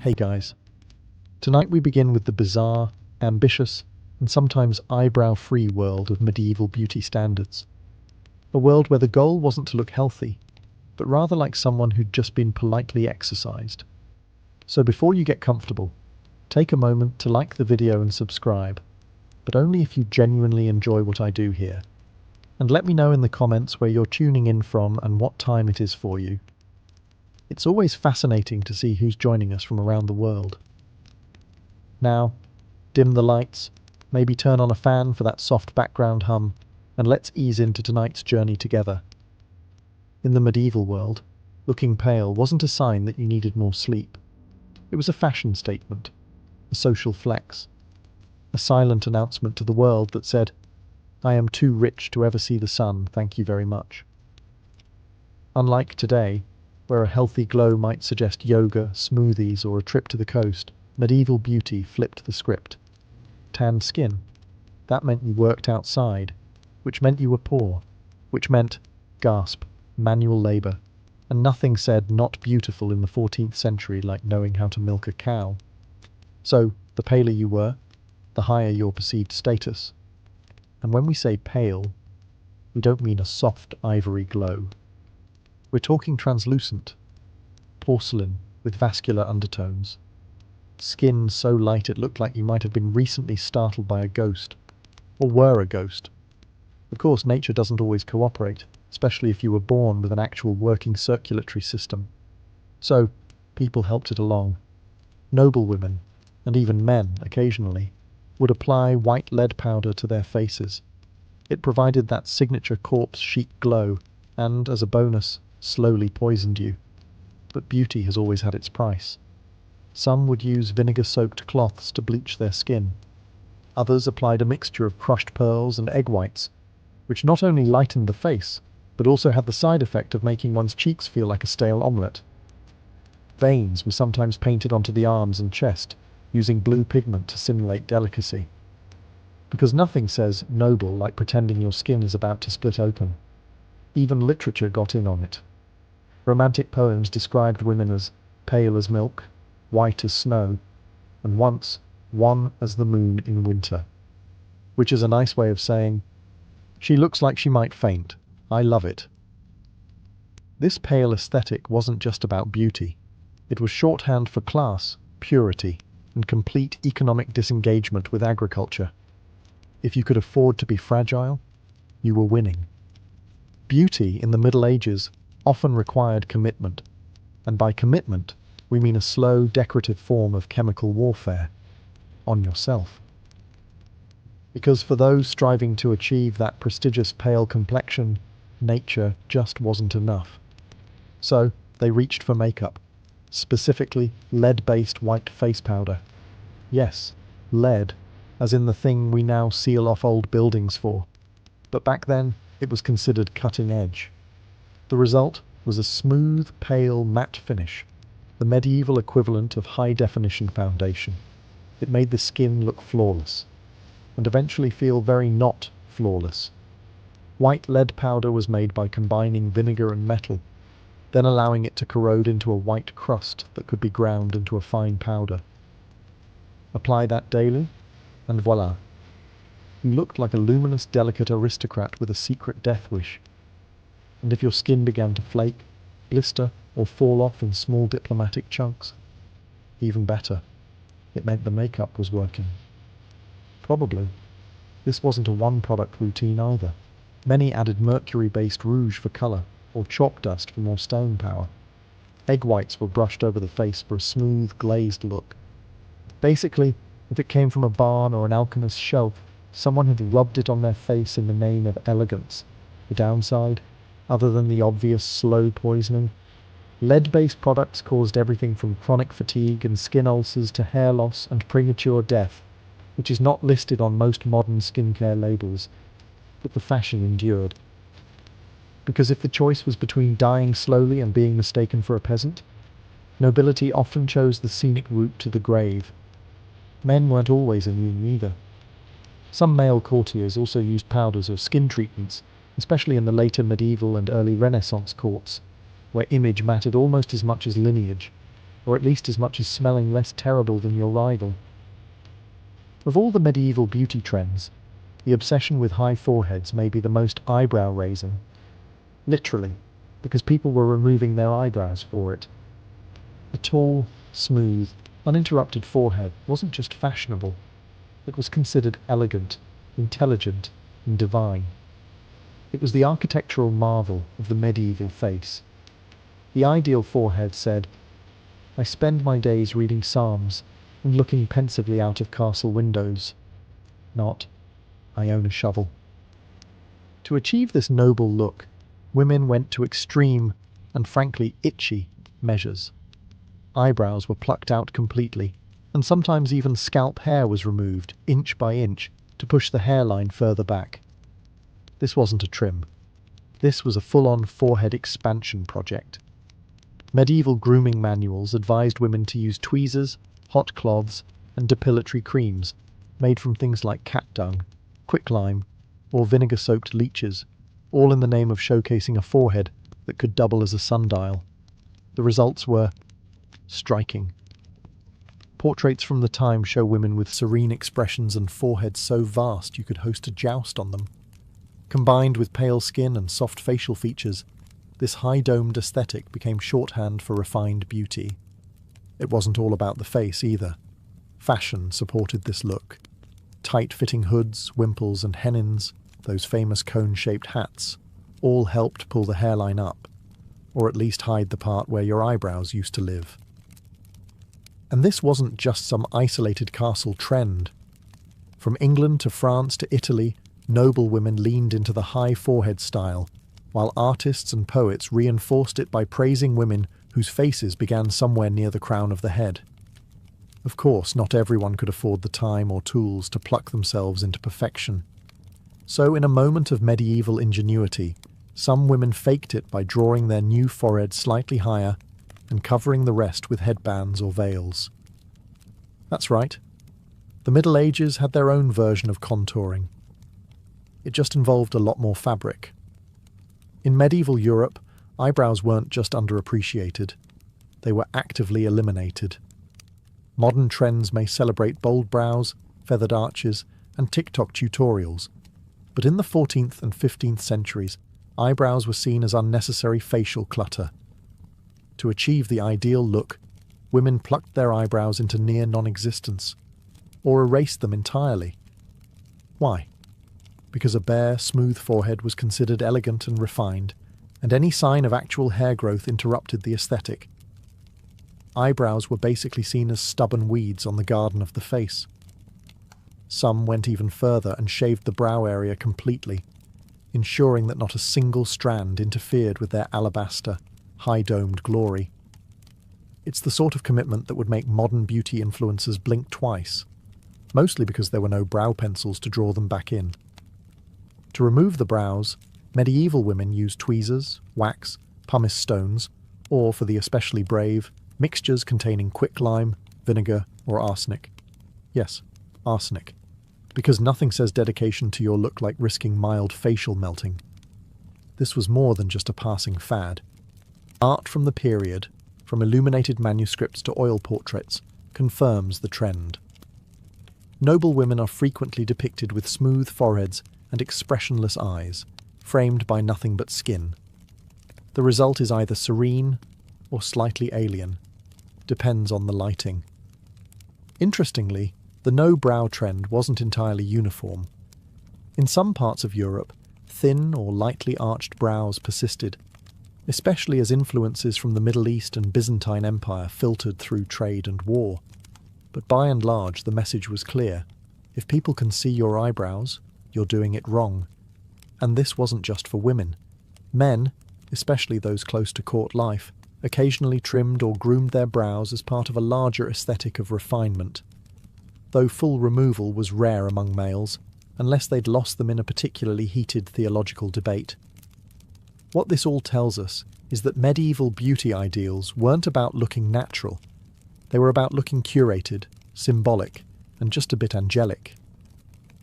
Hey guys. Tonight we begin with the bizarre, ambitious, and sometimes eyebrow-free world of medieval beauty standards. A world where the goal wasn't to look healthy, but rather like someone who'd just been politely exercised. So before you get comfortable, take a moment to like the video and subscribe, but only if you genuinely enjoy what I do here. And let me know in the comments where you're tuning in from and what time it is for you. It's always fascinating to see who's joining us from around the world. Now, dim the lights, maybe turn on a fan for that soft background hum, and let's ease into tonight's journey together. In the medieval world, looking pale wasn't a sign that you needed more sleep. It was a fashion statement, a social flex, a silent announcement to the world that said, "I am too rich to ever see the sun, thank you very much." Unlike today, where a healthy glow might suggest yoga, smoothies, or a trip to the coast, medieval beauty flipped the script. Tanned skin. That meant you worked outside, which meant you were poor, which meant, gasp, manual labor, and nothing said not beautiful in the 14th century like knowing how to milk a cow. So, the paler you were, the higher your perceived status. And when we say pale, we don't mean a soft ivory glow. We're talking translucent, porcelain with vascular undertones. Skin so light it looked like you might have been recently startled by a ghost, or were a ghost. Of course, nature doesn't always cooperate, especially if you were born with an actual working circulatory system. So, people helped it along. Noblewomen, and even men occasionally, would apply white lead powder to their faces. It provided that signature corpse chic glow, and, as a bonus, slowly poisoned you. But beauty has always had its price. Some would use vinegar-soaked cloths to bleach their skin. Others applied a mixture of crushed pearls and egg whites, which not only lightened the face, but also had the side effect of making one's cheeks feel like a stale omelette. Veins were sometimes painted onto the arms and chest, using blue pigment to simulate delicacy. Because nothing says noble like pretending your skin is about to split open. Even literature got in on it. Romantic poems described women as pale as milk, white as snow, and once, wan as the moon in winter. Which is a nice way of saying, she looks like she might faint. I love it. This pale aesthetic wasn't just about beauty. It was shorthand for class, purity, and complete economic disengagement with agriculture. If you could afford to be fragile, you were winning. Beauty in the Middle Ages often required commitment, and by commitment we mean a slow, decorative form of chemical warfare on yourself. Because for those striving to achieve that prestigious pale complexion, nature just wasn't enough. So they reached for makeup, specifically lead-based white face powder. Yes, lead, as in the thing we now seal off old buildings for. But back then, it was considered cutting edge. The result was a smooth, pale, matte finish, the medieval equivalent of high-definition foundation. It made the skin look flawless, and eventually feel very not flawless. White lead powder was made by combining vinegar and metal, then allowing it to corrode into a white crust that could be ground into a fine powder. Apply that daily, and voila. You looked like a luminous, delicate aristocrat with a secret death wish. And if your skin began to flake, blister, or fall off in small diplomatic chunks, even better. It meant the makeup was working. Probably. This wasn't a one-product routine either. Many added mercury-based rouge for colour, or chalk dust for more stone power. Egg whites were brushed over the face for a smooth, glazed look. Basically, if it came from a barn or an alchemist's shelf, someone had rubbed it on their face in the name of elegance. The downside, other than the obvious slow poisoning, lead-based products caused everything from chronic fatigue and skin ulcers to hair loss and premature death, which is not listed on most modern skincare labels, but the fashion endured. Because if the choice was between dying slowly and being mistaken for a peasant, nobility often chose the scenic route to the grave. Men weren't always immune either. Some male courtiers also used powders or skin treatments, especially in the later medieval and early Renaissance courts, where image mattered almost as much as lineage. or at least as much as smelling less terrible than your rival. Of all the medieval beauty trends, the obsession with high foreheads may be the most eyebrow-raising. Literally, because people were removing their eyebrows for it. A tall, smooth, uninterrupted forehead wasn't just fashionable, it was considered elegant, intelligent, and divine. It was the architectural marvel of the medieval face. The ideal forehead said, "I spend my days reading psalms and looking pensively out of castle windows." Not, "I own a shovel." To achieve this noble look, women went to extreme, and frankly itchy, measures. Eyebrows were plucked out completely, and sometimes even scalp hair was removed, inch by inch, to push the hairline further back. This wasn't a trim. This was a full-on forehead expansion project. Medieval grooming manuals advised women to use tweezers, hot cloths, and depilatory creams made from things like cat dung, quicklime, or vinegar-soaked leeches, all in the name of showcasing a forehead that could double as a sundial. The results were striking. Portraits from the time show women with serene expressions and foreheads so vast you could host a joust on them. Combined with pale skin and soft facial features, this high-domed aesthetic became shorthand for refined beauty. It wasn't all about the face either. Fashion supported this look. Tight-fitting hoods, wimples, and hennins, those famous cone-shaped hats, all helped pull the hairline up, or at least hide the part where your eyebrows used to live. And this wasn't just some isolated castle trend. From England to France to Italy, noble women leaned into the high forehead style, while artists and poets reinforced it by praising women whose faces began somewhere near the crown of the head. Of course, not everyone could afford the time or tools to pluck themselves into perfection. So, in a moment of medieval ingenuity, some women faked it by drawing their new forehead slightly higher and covering the rest with headbands or veils. That's right. The Middle Ages had their own version of contouring. It just involved a lot more fabric. In medieval Europe, eyebrows weren't just underappreciated, they were actively eliminated. Modern trends may celebrate bold brows, feathered arches, and TikTok tutorials, but in the 14th and 15th centuries, eyebrows were seen as unnecessary facial clutter. To achieve the ideal look, women plucked their eyebrows into near non-existence, or erased them entirely. Why? Because a bare, smooth forehead was considered elegant and refined, and any sign of actual hair growth interrupted the aesthetic. Eyebrows were basically seen as stubborn weeds on the garden of the face. Some went even further and shaved the brow area completely, ensuring that not a single strand interfered with their alabaster, high-domed glory. It's the sort of commitment that would make modern beauty influencers blink twice, mostly because there were no brow pencils to draw them back in. To remove the brows, medieval women used tweezers, wax, pumice stones, or, for the especially brave, mixtures containing quicklime, vinegar, or arsenic. Yes, arsenic. Because nothing says dedication to your look like risking mild facial melting. This was more than just a passing fad. Art from the period, from illuminated manuscripts to oil portraits, confirms the trend. Noble women are frequently depicted with smooth foreheads and expressionless eyes, framed by nothing but skin. The result is either serene or slightly alien, depends on the lighting. Interestingly, the no-brow trend wasn't entirely uniform. In some parts of Europe, thin or lightly arched brows persisted, especially as influences from the Middle East and Byzantine Empire filtered through trade and war. But by and large, the message was clear. If people can see your eyebrows, you're doing it wrong. And this wasn't just for women. Men, especially those close to court life, occasionally trimmed or groomed their brows as part of a larger aesthetic of refinement. Though full removal was rare among males, unless they'd lost them in a particularly heated theological debate. What this all tells us is that medieval beauty ideals weren't about looking natural. They were about looking curated, symbolic, and just a bit angelic.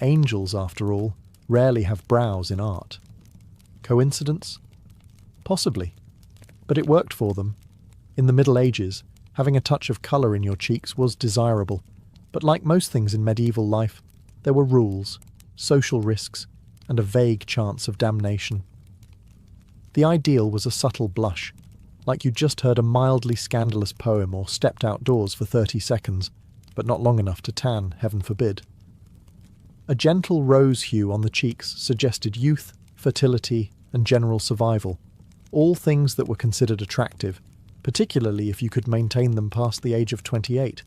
Angels, after all, rarely have brows in art. Coincidence? Possibly. But it worked for them. In the Middle Ages, Having a touch of colour in your cheeks was desirable, but like most things in medieval life, there were rules, social risks, and a vague chance of damnation. The ideal was a subtle blush, like you'd just heard a mildly scandalous poem or stepped outdoors for 30 seconds, but not long enough to tan, heaven forbid. A gentle rose hue on the cheeks suggested youth, fertility, and general survival, all things that were considered attractive, particularly if you could maintain them past the age of 28.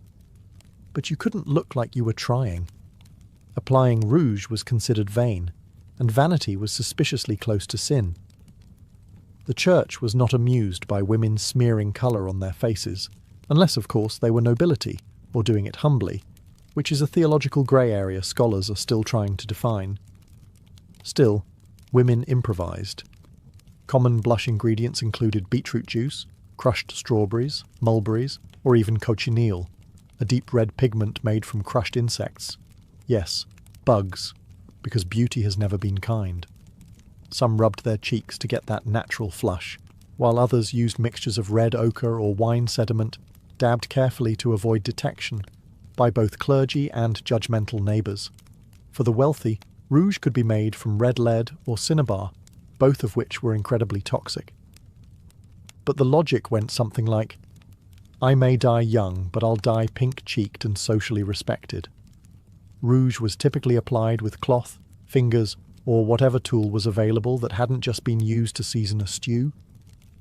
But you couldn't look like you were trying. Applying rouge was considered vain, and vanity was suspiciously close to sin. The church was not amused by women smearing colour on their faces, unless, of course, they were nobility, or doing it humbly, which is a theological grey area scholars are still trying to define. Still, women improvised. Common blush ingredients included beetroot juice, crushed strawberries, mulberries, or even cochineal, a deep red pigment made from crushed insects. Yes, bugs, because beauty has never been kind. Some rubbed their cheeks to get that natural flush, while others used mixtures of red ochre or wine sediment, dabbed carefully to avoid detection by both clergy and judgmental neighbours. For the wealthy, rouge could be made from red lead or cinnabar, both of which were incredibly toxic. But the logic went something like, I may die young, but I'll die pink-cheeked and socially respected. Rouge was typically applied with cloth, fingers, or whatever tool was available that hadn't just been used to season a stew.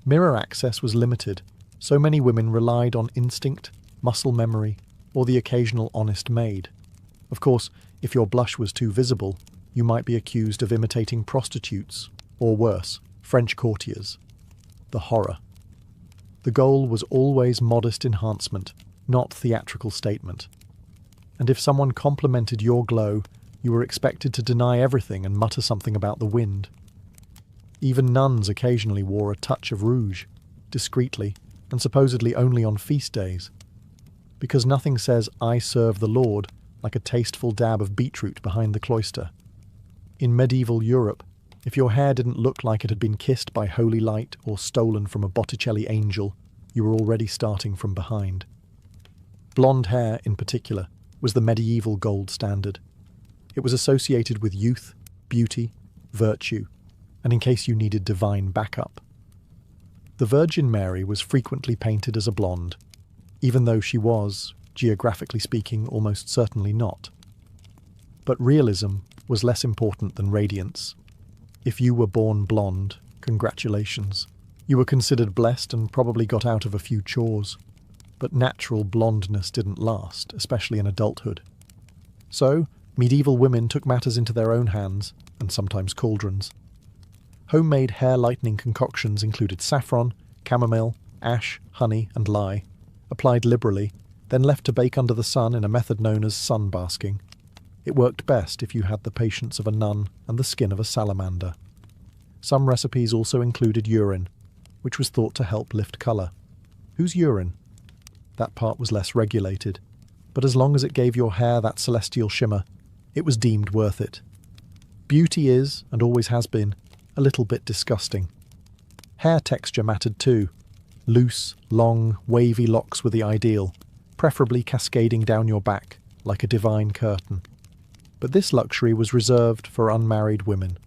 Mirror access was limited, so many women relied on instinct, muscle memory, or the occasional honest maid. Of course, if your blush was too visible, you might be accused of imitating prostitutes, or worse, French courtiers. The horror. The goal was always modest enhancement, not theatrical statement. And if someone complimented your glow, you were expected to deny everything and mutter something about the wind. Even nuns occasionally wore a touch of rouge, discreetly, and supposedly only on feast days. Because nothing says, I serve the Lord, like a tasteful dab of beetroot behind the cloister. In medieval Europe, if your hair didn't look like it had been kissed by holy light or stolen from a Botticelli angel, you were already starting from behind. Blonde hair, in particular, was the medieval gold standard. It was associated with youth, beauty, virtue, and in case you needed divine backup. The Virgin Mary was frequently painted as a blonde, even though she was, geographically speaking, almost certainly not. But realism was less important than radiance. If you were born blonde, congratulations. You were considered blessed and probably got out of a few chores. But natural blondness didn't last, especially in adulthood. So, medieval women took matters into their own hands, and sometimes cauldrons. Homemade hair-lightening concoctions included saffron, chamomile, ash, honey, and lye, applied liberally, then left to bake under the sun in a method known as sun-basking. It worked best if you had the patience of a nun and the skin of a salamander. Some recipes also included urine, which was thought to help lift colour. Whose urine? That part was less regulated, but as long as it gave your hair that celestial shimmer, it was deemed worth it. Beauty is, and always has been, a little bit disgusting. Hair texture mattered too. Loose, long, wavy locks were the ideal, preferably cascading down your back, like a divine curtain. But this luxury was reserved for unmarried women.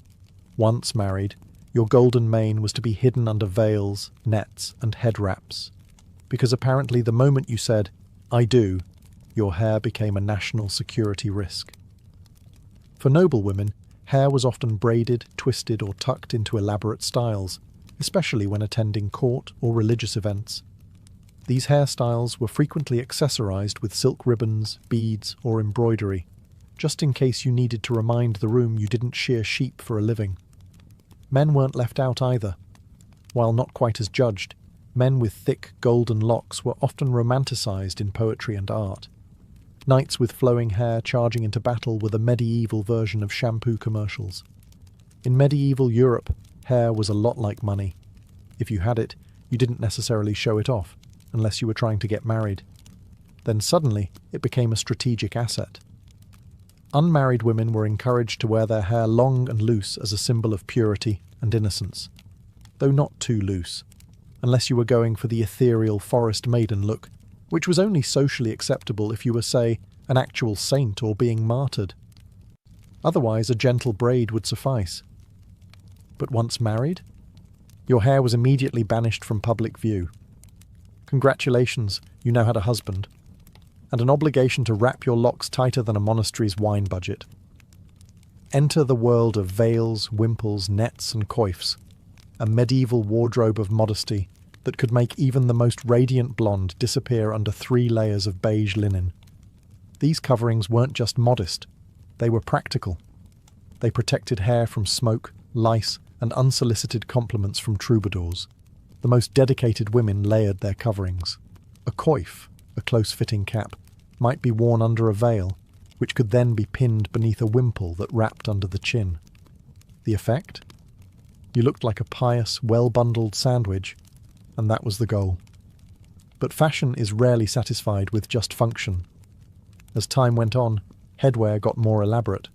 Once married, your golden mane was to be hidden under veils, nets, and head wraps, because apparently the moment you said, I do, your hair became a national security risk. For noble women, hair was often braided, twisted, or tucked into elaborate styles, especially when attending court or religious events. These hairstyles were frequently accessorized with silk ribbons, beads, or embroidery, just in case you needed to remind the room you didn't shear sheep for a living. Men weren't left out either. While not quite as judged, men with thick golden locks were often romanticized in poetry and art. Knights with flowing hair charging into battle were the medieval version of shampoo commercials. In medieval Europe, hair was a lot like money. If you had it, you didn't necessarily show it off, unless you were trying to get married. Then suddenly, it became a strategic asset. Unmarried women were encouraged to wear their hair long and loose as a symbol of purity and innocence, though not too loose, unless you were going for the ethereal forest maiden look, which was only socially acceptable if you were, say, an actual saint or being martyred. Otherwise, a gentle braid would suffice. But once married, your hair was immediately banished from public view. Congratulations, you now had a husband, and an obligation to wrap your locks tighter than a monastery's wine budget. Enter the world of veils, wimples, nets and coifs, a medieval wardrobe of modesty that could make even the most radiant blonde disappear under 3 layers of beige linen. These coverings weren't just modest, they were practical. They protected hair from smoke, lice, and unsolicited compliments from troubadours. The most dedicated women layered their coverings. A coif, a close-fitting cap, might be worn under a veil, which could then be pinned beneath a wimple that wrapped under the chin. The effect? You looked like a pious, well-bundled sandwich, and that was the goal. But fashion is rarely satisfied with just function. As time went on, headwear got more elaborate.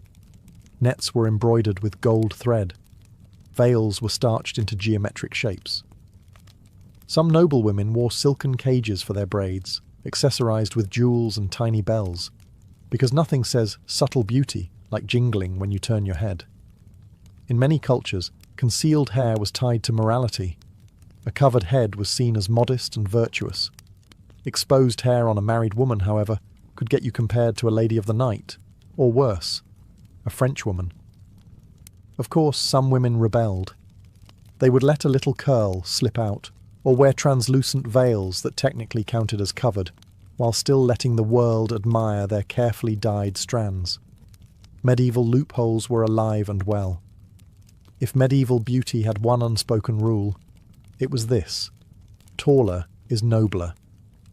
Nets were embroidered with gold thread. Veils were starched into geometric shapes. Some noblewomen wore silken cages for their braids, accessorized with jewels and tiny bells, because nothing says subtle beauty like jingling when you turn your head. In many cultures, concealed hair was tied to morality. A covered head was seen as modest and virtuous. Exposed hair on a married woman, however, could get you compared to a lady of the night, or worse, a Frenchwoman. Of course, some women rebelled. They would let a little curl slip out, or wear translucent veils that technically counted as covered, while still letting the world admire their carefully dyed strands. Medieval loopholes were alive and well. If medieval beauty had one unspoken rule, it was this: taller is nobler,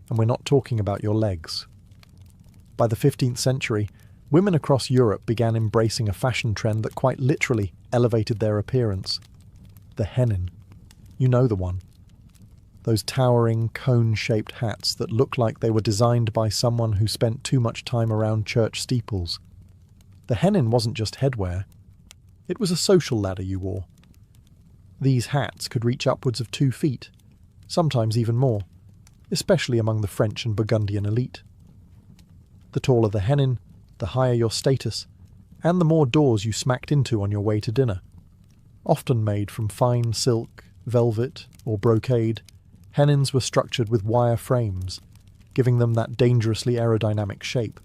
and we're not talking about your legs. By the 15th century, women across Europe began embracing a fashion trend that quite literally elevated their appearance. The hennin. You know the one. Those towering, cone-shaped hats that look like they were designed by someone who spent too much time around church steeples. The hennin wasn't just headwear. It was a social ladder you wore. These hats could reach upwards of 2 feet, sometimes even more, especially among the French and Burgundian elite. The taller the hennin, the higher your status, and the more doors you smacked into on your way to dinner. Often made from fine silk, velvet, or brocade, hennins were structured with wire frames, giving them that dangerously aerodynamic shape.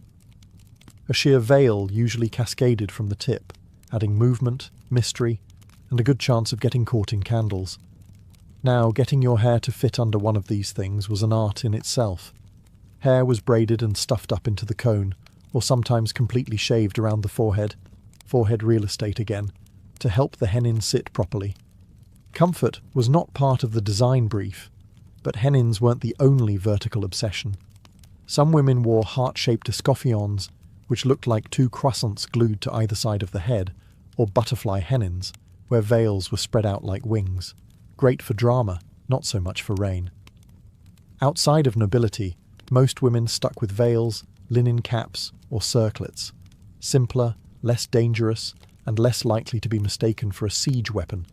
A sheer veil usually cascaded from the tip, adding movement, mystery, and a good chance of getting caught in candles. Now, getting your hair to fit under one of these things was an art in itself. Hair was braided and stuffed up into the cone, or sometimes completely shaved around the forehead real estate again, to help the hennin sit properly. Comfort was not part of the design brief, but hennins weren't the only vertical obsession. Some women wore heart-shaped escoffions, which looked like 2 croissants glued to either side of the head, or butterfly hennins, where veils were spread out like wings. Great for drama, not so much for rain. Outside of nobility, most women stuck with veils, linen caps, or circlets. Simpler, less dangerous, and less likely to be mistaken for a siege weapon.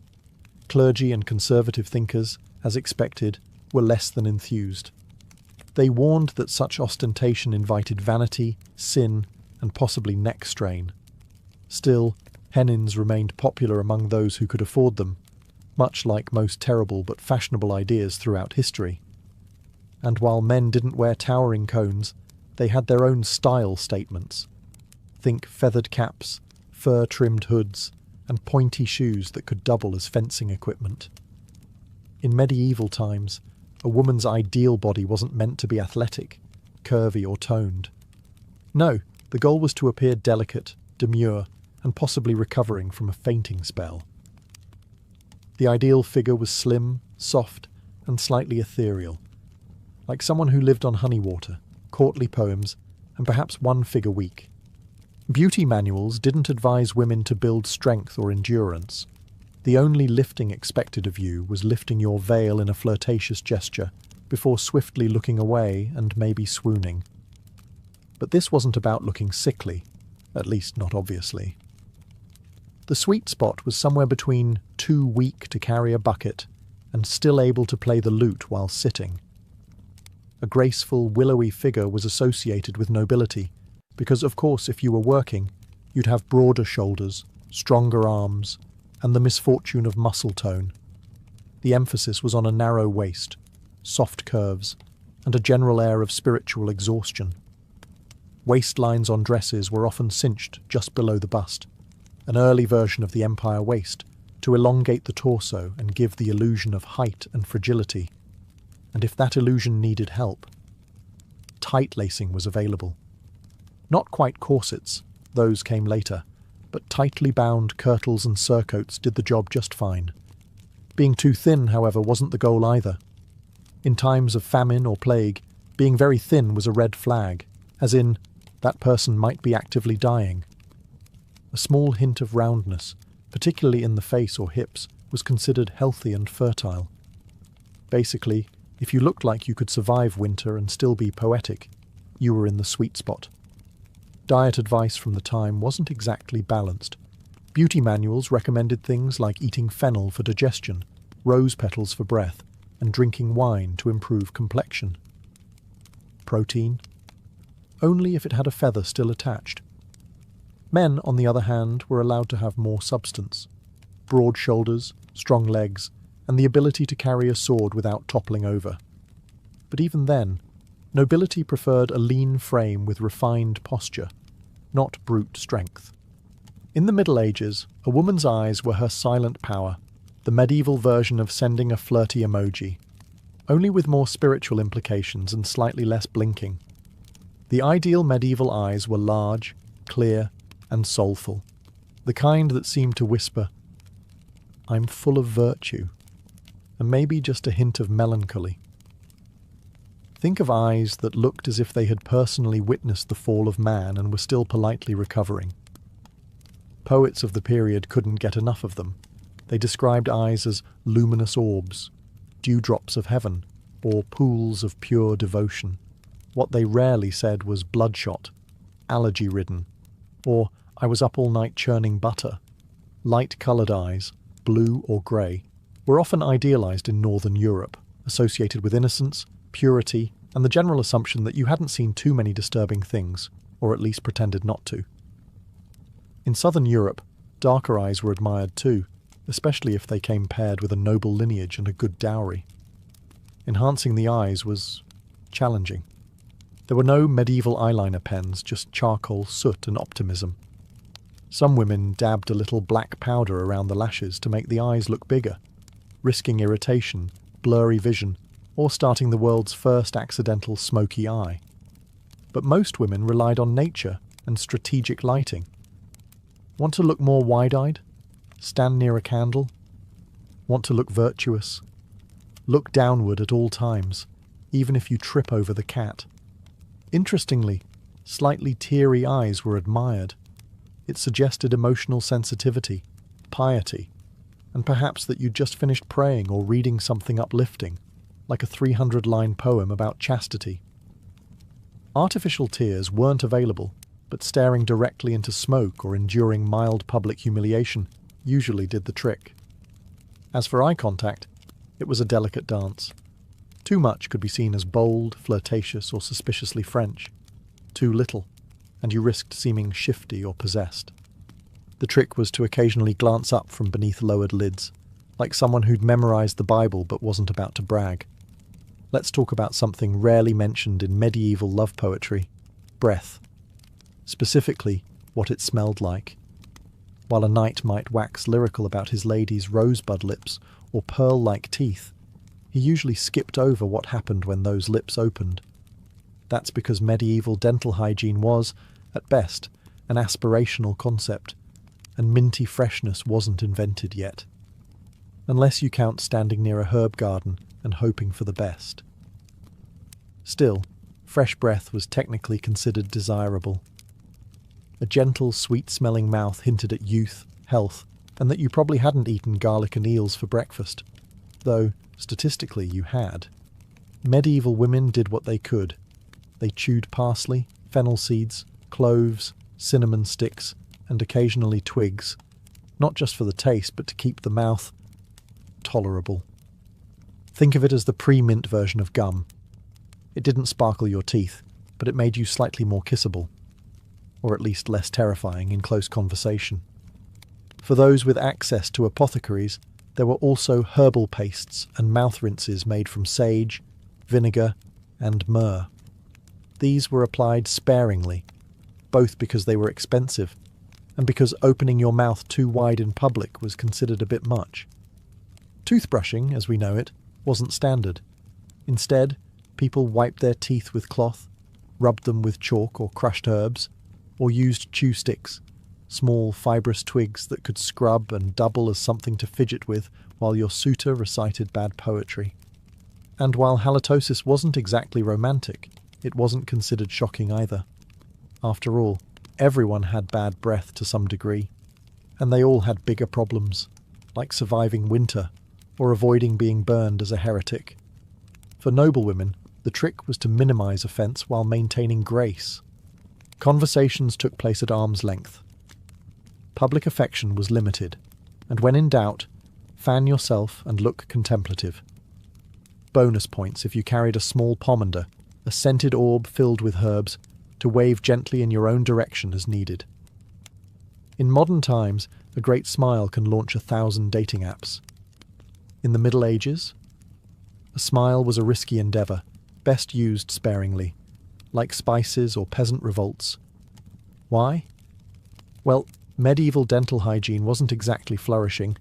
Clergy and conservative thinkers, as expected, were less than enthused. They warned that such ostentation invited vanity, sin, and possibly neck strain. Still, hennins remained popular among those who could afford them, much like most terrible but fashionable ideas throughout history. And while men didn't wear towering cones, they had their own style statements. Think feathered caps, fur-trimmed hoods, and pointy shoes that could double as fencing equipment. In medieval times, a woman's ideal body wasn't meant to be athletic, curvy or toned. No, the goal was to appear delicate, demure, and possibly recovering from a fainting spell. The ideal figure was slim, soft, and slightly ethereal, like someone who lived on honey water, courtly poems, and perhaps one fig a week. Beauty manuals didn't advise women to build strength or endurance. The only lifting expected of you was lifting your veil in a flirtatious gesture before swiftly looking away and maybe swooning. But this wasn't about looking sickly, at least not obviously. The sweet spot was somewhere between too weak to carry a bucket and still able to play the lute while sitting. A graceful, willowy figure was associated with nobility, because, of course, if you were working, you'd have broader shoulders, stronger arms, and the misfortune of muscle tone. The emphasis was on a narrow waist, soft curves, and a general air of spiritual exhaustion. Waistlines on dresses were often cinched just below the bust, an early version of the empire waist, to elongate the torso and give the illusion of height and fragility. And if that illusion needed help, tight lacing was available. Not quite corsets, those came later, but tightly bound kirtles and surcoats did the job just fine. Being too thin, however, wasn't the goal either. In times of famine or plague, being very thin was a red flag, as in, that person might be actively dying. A small hint of roundness, particularly in the face or hips, was considered healthy and fertile. Basically, if you looked like you could survive winter and still be poetic, you were in the sweet spot. Diet advice from the time wasn't exactly balanced. Beauty manuals recommended things like eating fennel for digestion, rose petals for breath, and drinking wine to improve complexion. Protein? Only if it had a feather still attached. Men, on the other hand, were allowed to have more substance. Broad shoulders, strong legs, and the ability to carry a sword without toppling over. But even then, nobility preferred a lean frame with refined posture, not brute strength. In the Middle Ages, a woman's eyes were her silent power, the medieval version of sending a flirty emoji, only with more spiritual implications and slightly less blinking. The ideal medieval eyes were large, clear, and soulful, the kind that seemed to whisper, "I'm full of virtue," and maybe just a hint of melancholy. Think of eyes that looked as if they had personally witnessed the fall of man and were still politely recovering. Poets of the period couldn't get enough of them. They described eyes as luminous orbs, dewdrops of heaven, or pools of pure devotion. What they rarely said was bloodshot, allergy-ridden, or "I was up all night churning butter." Light-coloured eyes, blue or grey, were often idealised in Northern Europe, associated with innocence, purity, and the general assumption that you hadn't seen too many disturbing things, or at least pretended not to. In Southern Europe, darker eyes were admired too, especially if they came paired with a noble lineage and a good dowry. Enhancing the eyes was challenging. There were no medieval eyeliner pens, just charcoal, soot, and optimism. Some women dabbed a little black powder around the lashes to make the eyes look bigger, risking irritation, blurry vision, or starting the world's first accidental smoky eye. But most women relied on nature and strategic lighting. Want to look more wide-eyed? Stand near a candle? Want to look virtuous? Look downward at all times, even if you trip over the cat. Interestingly, slightly teary eyes were admired. It suggested emotional sensitivity, piety, and perhaps that you'd just finished praying or reading something uplifting, like a 300-line poem about chastity. Artificial tears weren't available, but staring directly into smoke or enduring mild public humiliation usually did the trick. As for eye contact, it was a delicate dance. Too much could be seen as bold, flirtatious, or suspiciously French. Too little, and you risked seeming shifty or possessed. The trick was to occasionally glance up from beneath lowered lids, like someone who'd memorized the Bible but wasn't about to brag. Let's talk about something rarely mentioned in medieval love poetry: breath. Specifically, what it smelled like. While a knight might wax lyrical about his lady's rosebud lips or pearl-like teeth, he usually skipped over what happened when those lips opened. That's because medieval dental hygiene was, at best, an aspirational concept, and minty freshness wasn't invented yet. Unless you count standing near a herb garden and hoping for the best. Still, fresh breath was technically considered desirable. A gentle, sweet-smelling mouth hinted at youth, health, and that you probably hadn't eaten garlic and eels for breakfast, though, statistically, you had. Medieval women did what they could. They chewed parsley, fennel seeds, cloves, cinnamon sticks, and occasionally twigs, not just for the taste, but to keep the mouth tolerable. Think of it as the pre-mint version of gum. It didn't sparkle your teeth, but it made you slightly more kissable, or at least less terrifying in close conversation. For those with access to apothecaries, there were also herbal pastes and mouth rinses made from sage, vinegar, and myrrh. These were applied sparingly, both because they were expensive and because opening your mouth too wide in public was considered a bit much. Toothbrushing, as we know it, wasn't standard. Instead, people wiped their teeth with cloth, rubbed them with chalk or crushed herbs, or used chew sticks, small fibrous twigs that could scrub and double as something to fidget with while your suitor recited bad poetry. And while halitosis wasn't exactly romantic, it wasn't considered shocking either. After all, everyone had bad breath to some degree, and they all had bigger problems, like surviving winter or avoiding being burned as a heretic. For noblewomen, the trick was to minimize offense while maintaining grace. Conversations took place at arm's length. Public affection was limited, and when in doubt, fan yourself and look contemplative. Bonus points if you carried a small pomander, a scented orb filled with herbs, to wave gently in your own direction as needed. In modern times, a great smile can launch 1,000 dating apps. In the Middle Ages, a smile was a risky endeavour, best used sparingly, like spices or peasant revolts. Why? Well, medieval dental hygiene wasn't exactly flourishing.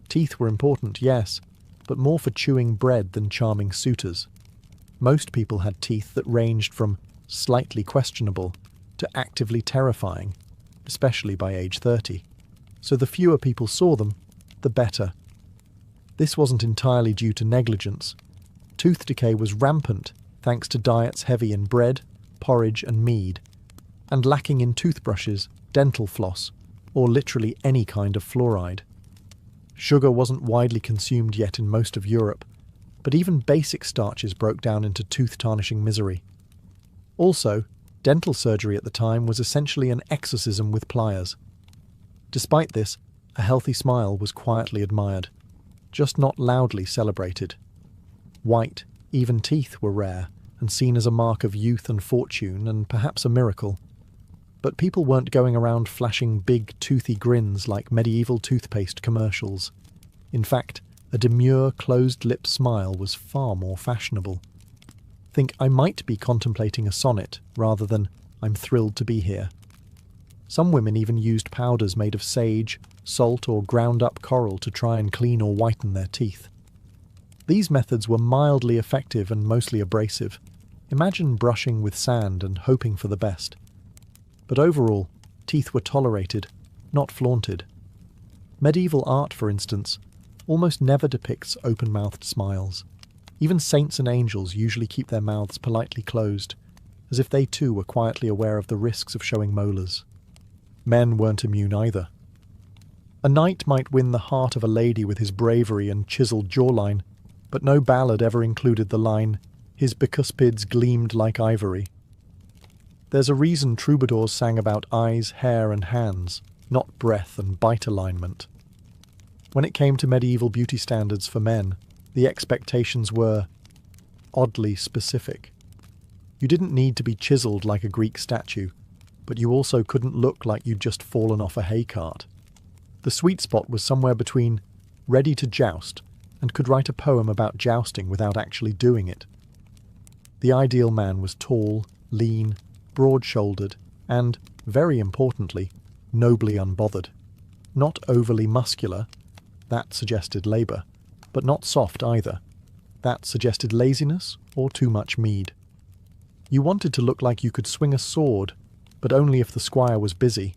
Teeth were important, yes, but more for chewing bread than charming suitors. Most people had teeth that ranged from slightly questionable to actively terrifying, especially by age 30. So the fewer people saw them, the better. This wasn't entirely due to negligence. Tooth decay was rampant thanks to diets heavy in bread, porridge and mead, and lacking in toothbrushes, dental floss, or literally any kind of fluoride. Sugar wasn't widely consumed yet in most of Europe, but even basic starches broke down into tooth-tarnishing misery. Also, dental surgery at the time was essentially an exorcism with pliers. Despite this, a healthy smile was quietly admired, just not loudly celebrated. White, even teeth were rare and seen as a mark of youth and fortune and perhaps a miracle. But people weren't going around flashing big, toothy grins like medieval toothpaste commercials. In fact, a demure, closed-lip smile was far more fashionable. Think I might be contemplating a sonnet rather than I'm thrilled to be here. Some women even used powders made of sage, salt or ground-up coral to try and clean or whiten their teeth. These methods were mildly effective and mostly abrasive. Imagine brushing with sand and hoping for the best. But overall, teeth were tolerated, not flaunted. Medieval art, for instance, almost never depicts open-mouthed smiles. Even saints and angels usually keep their mouths politely closed, as if they too were quietly aware of the risks of showing molars. Men weren't immune either. A knight might win the heart of a lady with his bravery and chiselled jawline, but no ballad ever included the line, "His bicuspids gleamed like ivory." There's a reason troubadours sang about eyes, hair and hands, not breath and bite alignment. When it came to medieval beauty standards for men, the expectations were oddly specific. You didn't need to be chiselled like a Greek statue, but you also couldn't look like you'd just fallen off a hay cart. The sweet spot was somewhere between ready to joust and could write a poem about jousting without actually doing it. The ideal man was tall, lean, broad-shouldered, and, very importantly, nobly unbothered. Not overly muscular, that suggested labour, but not soft either. That suggested laziness or too much mead. You wanted to look like you could swing a sword, but only if the squire was busy.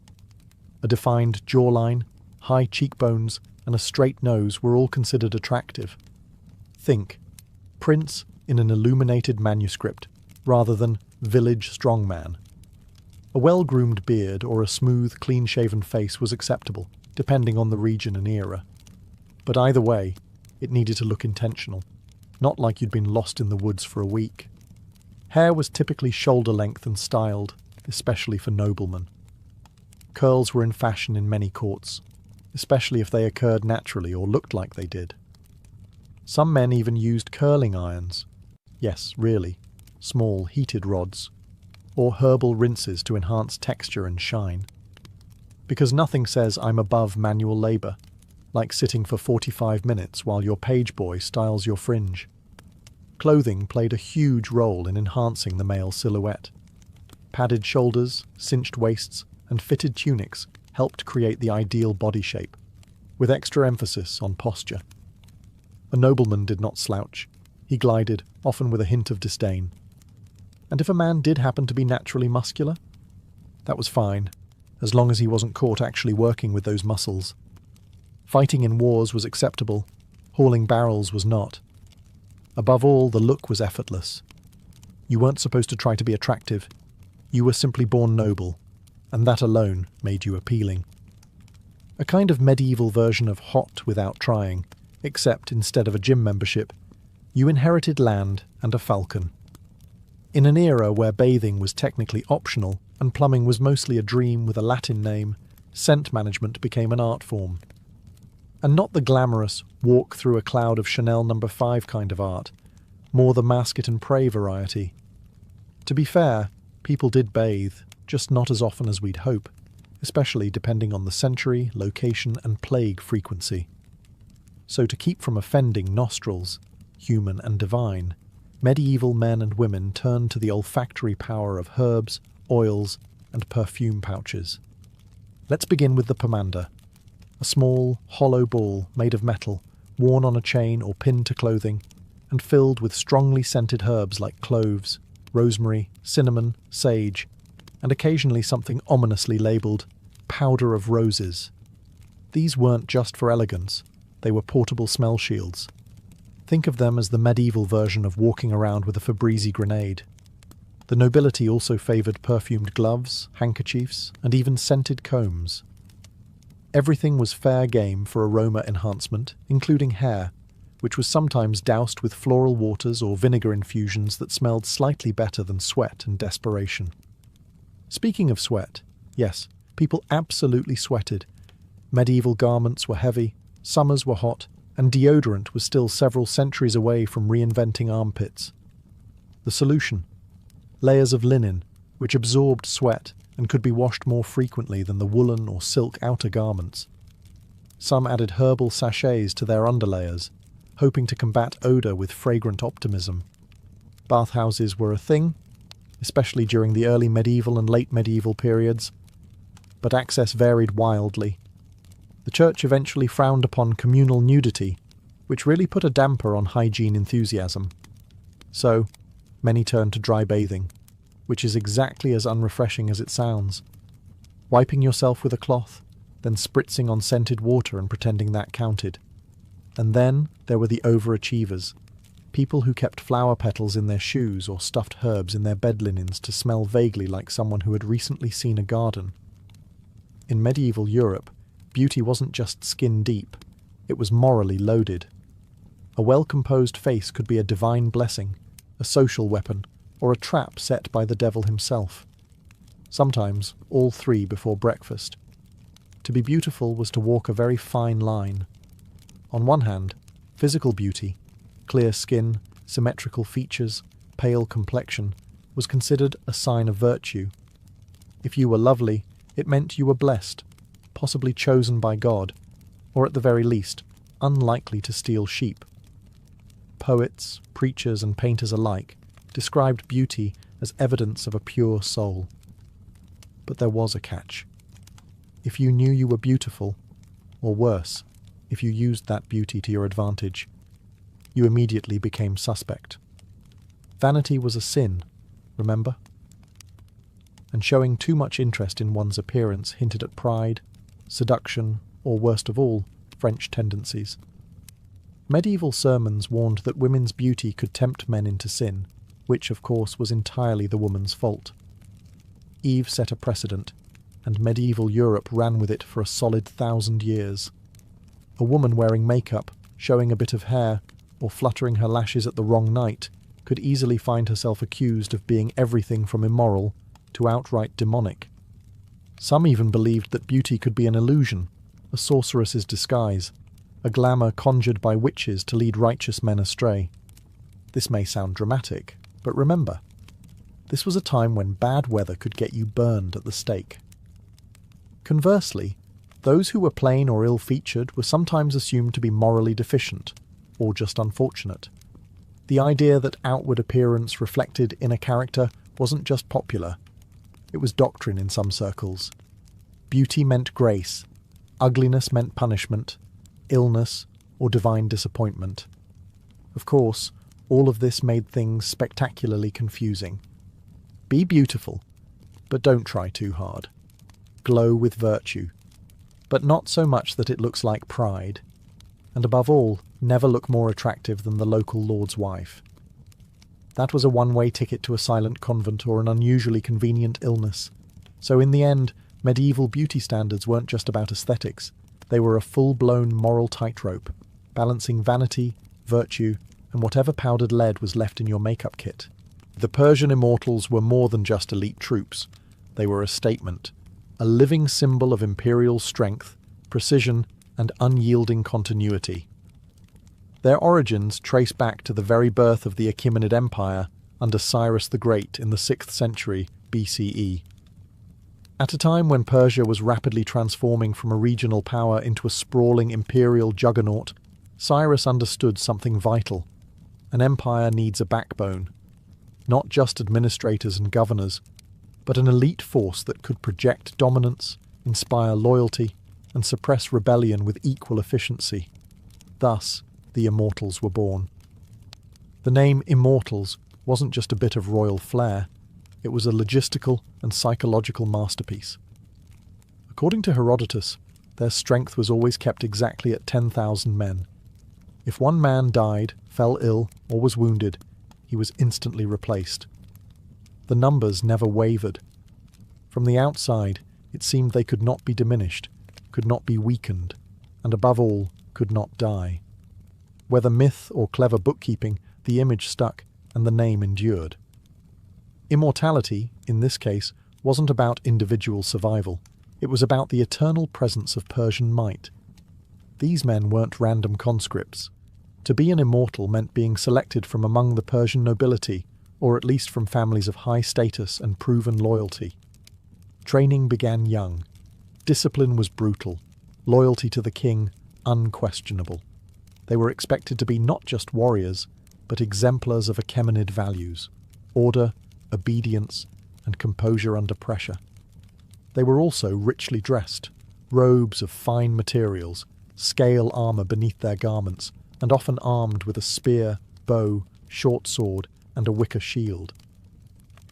A defined jawline, high cheekbones, and a straight nose were all considered attractive. Think, prince in an illuminated manuscript, rather than village strongman. A well-groomed beard or a smooth, clean-shaven face was acceptable, depending on the region and era. But either way, it needed to look intentional, not like you'd been lost in the woods for a week. Hair was typically shoulder-length and styled, especially for noblemen. Curls were in fashion in many courts, especially if they occurred naturally or looked like they did. Some men even used curling irons. Yes, really. small heated rods, or herbal rinses to enhance texture and shine. Because nothing says I'm above manual labour, like sitting for 45 minutes while your page boy styles your fringe. Clothing played a huge role in enhancing the male silhouette. Padded shoulders, cinched waists, and fitted tunics helped create the ideal body shape, with extra emphasis on posture. A nobleman did not slouch. He glided, often with a hint of disdain. And if a man did happen to be naturally muscular, that was fine, as long as he wasn't caught actually working with those muscles. Fighting in wars was acceptable, hauling barrels was not. Above all, the look was effortless. You weren't supposed to try to be attractive. You were simply born noble, and that alone made you appealing. A kind of medieval version of hot without trying, except instead of a gym membership, you inherited land and a falcon. In an era where bathing was technically optional and plumbing was mostly a dream with a Latin name, scent management became an art form. And not the glamorous, walk through a cloud of Chanel No. 5 kind of art, more the mask it and pray variety. To be fair, people did bathe, just not as often as we'd hope, especially depending on the century, location, and plague frequency. So to keep from offending nostrils, human and divine, medieval men and women turned to the olfactory power of herbs, oils, and perfume pouches. Let's begin with the pomander, a small, hollow ball made of metal, worn on a chain or pinned to clothing, and filled with strongly scented herbs like cloves, rosemary, cinnamon, sage, and occasionally something ominously labelled powder of roses. These weren't just for elegance, they were portable smell shields. Think of them as the medieval version of walking around with a Febreze grenade. The nobility also favoured perfumed gloves, handkerchiefs, and even scented combs. Everything was fair game for aroma enhancement, including hair, which was sometimes doused with floral waters or vinegar infusions that smelled slightly better than sweat and desperation. Speaking of sweat, yes, people absolutely sweated. Medieval garments were heavy, summers were hot, and deodorant was still several centuries away from reinventing armpits. The solution? Layers of linen, which absorbed sweat and could be washed more frequently than the woolen or silk outer garments. Some added herbal sachets to their underlayers, hoping to combat odour with fragrant optimism. Bathhouses were a thing, especially during the early medieval and late medieval periods, but access varied wildly. The church eventually frowned upon communal nudity, which really put a damper on hygiene enthusiasm. So, many turned to dry bathing, which is exactly as unrefreshing as it sounds. Wiping yourself with a cloth, then spritzing on scented water and pretending that counted. And then there were the overachievers, people who kept flower petals in their shoes or stuffed herbs in their bed linens to smell vaguely like someone who had recently seen a garden. In medieval Europe, beauty wasn't just skin deep, it was morally loaded. A well-composed face could be a divine blessing, a social weapon, or a trap set by the devil himself. Sometimes all three before breakfast. To be beautiful was to walk a very fine line. On one hand, physical beauty, clear skin, symmetrical features, pale complexion, was considered a sign of virtue. If you were lovely, it meant you were blessed, possibly chosen by God, or at the very least, unlikely to steal sheep. Poets, preachers, and painters alike described beauty as evidence of a pure soul. But there was a catch. If you knew you were beautiful, or worse, if you used that beauty to your advantage, you immediately became suspect. Vanity was a sin, remember? And showing too much interest in one's appearance hinted at pride, seduction, or worst of all, French tendencies. Medieval sermons warned that women's beauty could tempt men into sin, which, of course, was entirely the woman's fault. Eve set a precedent, and medieval Europe ran with it for a solid 1,000 years. A woman wearing makeup, showing a bit of hair, or fluttering her lashes at the wrong night could easily find herself accused of being everything from immoral to outright demonic. Some even believed that beauty could be an illusion, a sorceress's disguise, a glamour conjured by witches to lead righteous men astray. This may sound dramatic, but remember, This was a time when bad weather could get you burned at the stake. Conversely, those who were plain or ill-featured were sometimes assumed to be morally deficient, or just unfortunate. The idea that outward appearance reflected inner character wasn't just popular, it was doctrine in some circles. Beauty meant grace, ugliness meant punishment, illness, or divine disappointment. Of course, all of this made things spectacularly confusing. Be beautiful, but don't try too hard. Glow with virtue, but not so much that it looks like pride. And above all, never look more attractive than the local lord's wife. That was a one-way ticket to a silent convent or an unusually convenient illness. So in the end, medieval beauty standards weren't just about aesthetics. They were a full-blown moral tightrope, balancing vanity, virtue, and whatever powdered lead was left in your makeup kit. The Persian immortals were more than just elite troops. They were a statement, a living symbol of imperial strength, precision, and unyielding continuity. Their origins trace back to the very birth of the Achaemenid Empire under Cyrus the Great in the 6th century BCE. At a time when Persia was rapidly transforming from a regional power into a sprawling imperial juggernaut, Cyrus understood something vital. An empire needs a backbone. Not just administrators and governors, but an elite force that could project dominance, inspire loyalty, and suppress rebellion with equal efficiency. Thus, the Immortals were born. The name Immortals wasn't just a bit of royal flair, it was a logistical and psychological masterpiece. According to Herodotus, their strength was always kept exactly at 10,000 men. If one man died, fell ill, or was wounded, he was instantly replaced. The numbers never wavered. From the outside, it seemed they could not be diminished, could not be weakened, and above all, could not die. Whether myth or clever bookkeeping, the image stuck and the name endured. Immortality, in this case, wasn't about individual survival. It was about the eternal presence of Persian might. These men weren't random conscripts. To be an immortal meant being selected from among the Persian nobility, or at least from families of high status and proven loyalty. Training began young. Discipline was brutal. Loyalty to the king, unquestionable. They were expected to be not just warriors, but exemplars of Achaemenid values: order, obedience, and composure under pressure. They were also richly dressed, robes of fine materials, scale armour beneath their garments, and often armed with a spear, bow, short sword, and a wicker shield.